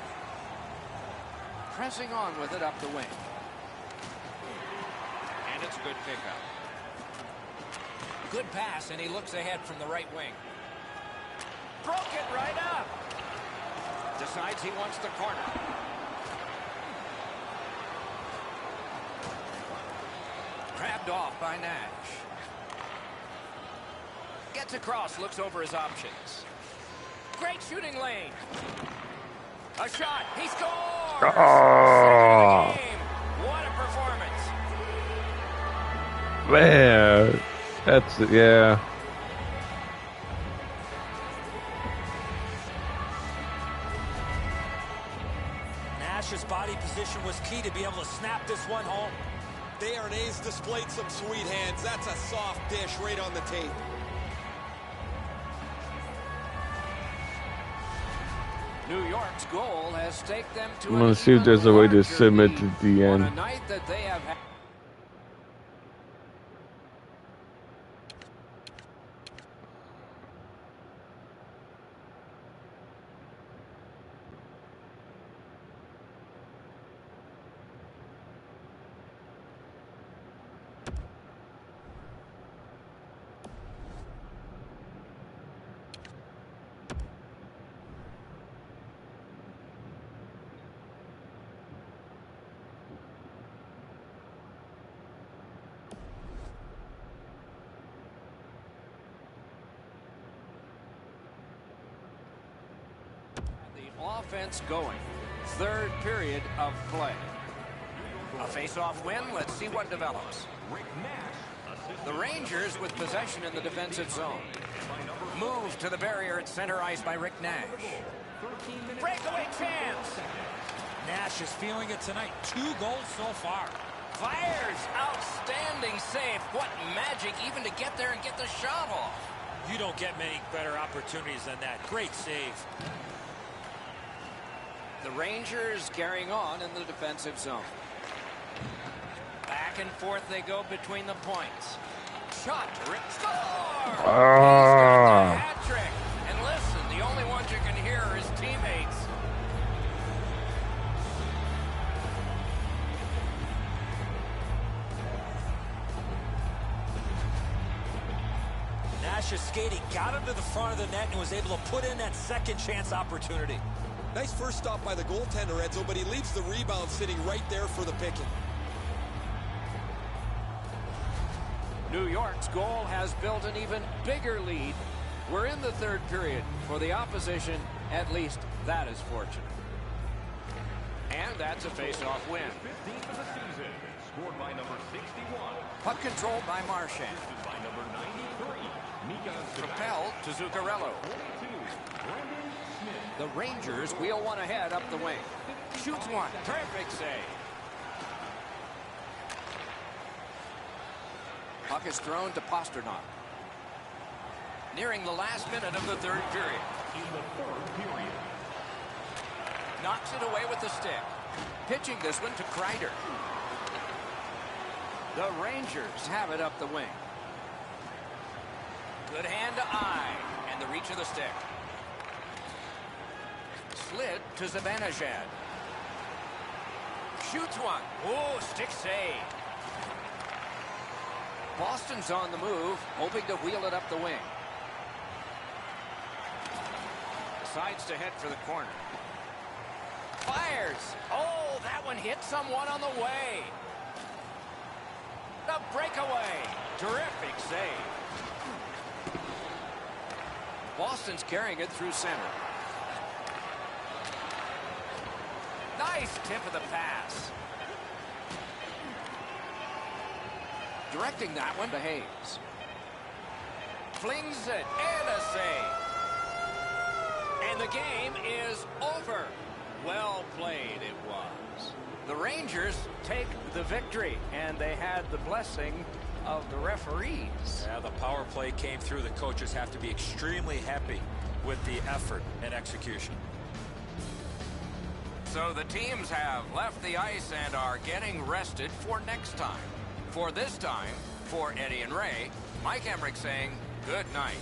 S1: Pressing on with it up the wing. And it's a good pickup. Good pass, and he looks ahead from the right wing. Broke it right up. Decides he wants the corner. Grabbed off by Nash. Gets across, looks over his options. Great shooting lane. A shot. He scores.
S5: Oh.
S1: Game. What a performance.
S5: Man, that's it, yeah.
S3: Nash's body position was key to be able to snap this one home.
S4: Darnay's displayed some sweet hands. That's a soft dish right on the tape.
S1: New York's goal has staked them to
S5: I'm gonna see if there's a way to submit to the
S1: on
S5: end.
S1: a night that they have had. Offense going. Third period of play. A face-off win. Let's see what develops. The Rangers with possession in the defensive zone. Move to the barrier at center ice by Rick Nash. Breakaway chance.
S3: Nash is feeling it tonight. 2 goals so far.
S1: Fires. Outstanding save. What magic even to get there and get the shot off.
S3: You don't get many better opportunities than that. Great save.
S1: The Rangers carrying on in the defensive zone. Back and forth they go between the points. Shot. Rick score. He's got the hat trick. And listen, the only ones you can hear are his teammates.
S3: Nash's skating got him to the front of the net and was able to put in that second chance opportunity.
S4: Nice first stop by the goaltender, Edzo, but he leaves the rebound sitting right there for the picking.
S1: New York's goal has built an even bigger lead. We're in the third period. For the opposition, at least that is fortunate. And that's a face-off win.
S6: 15th of the season, scored by number 61.
S1: Puck controlled by Marchand.
S6: Assisted by number 93, Mika
S1: Propelled to Zuccarello.
S6: 22, Brendan Smith.
S1: The Rangers wheel one ahead up the wing. Shoots one. Terrific save. Puck is thrown to Pasternak. Nearing the last minute of the third period.
S6: In the third period.
S1: Knocks it away with the stick. Pitching this one to Kreider. The Rangers have it up the wing. Good hand to eye. And the reach of the stick. Slid to Zibanejad. Shoots one. Oh, stick save. Boston's on the move, hoping to wheel it up the wing. Decides to head for the corner. Fires. Oh, that one hit someone on the way. The breakaway. Terrific save. Boston's carrying it through center. Nice tip of the pass. Directing that one to Hayes. Flings it and a save. And the game is over. Well played it was. The Rangers take the victory, and they had the blessing of the referees.
S3: Yeah, the power play came through. The coaches have to be extremely happy with the effort and execution.
S1: So the teams have left the ice and are getting rested for next time. For this time, for Eddie and Ray, Mike Emmerich saying good night.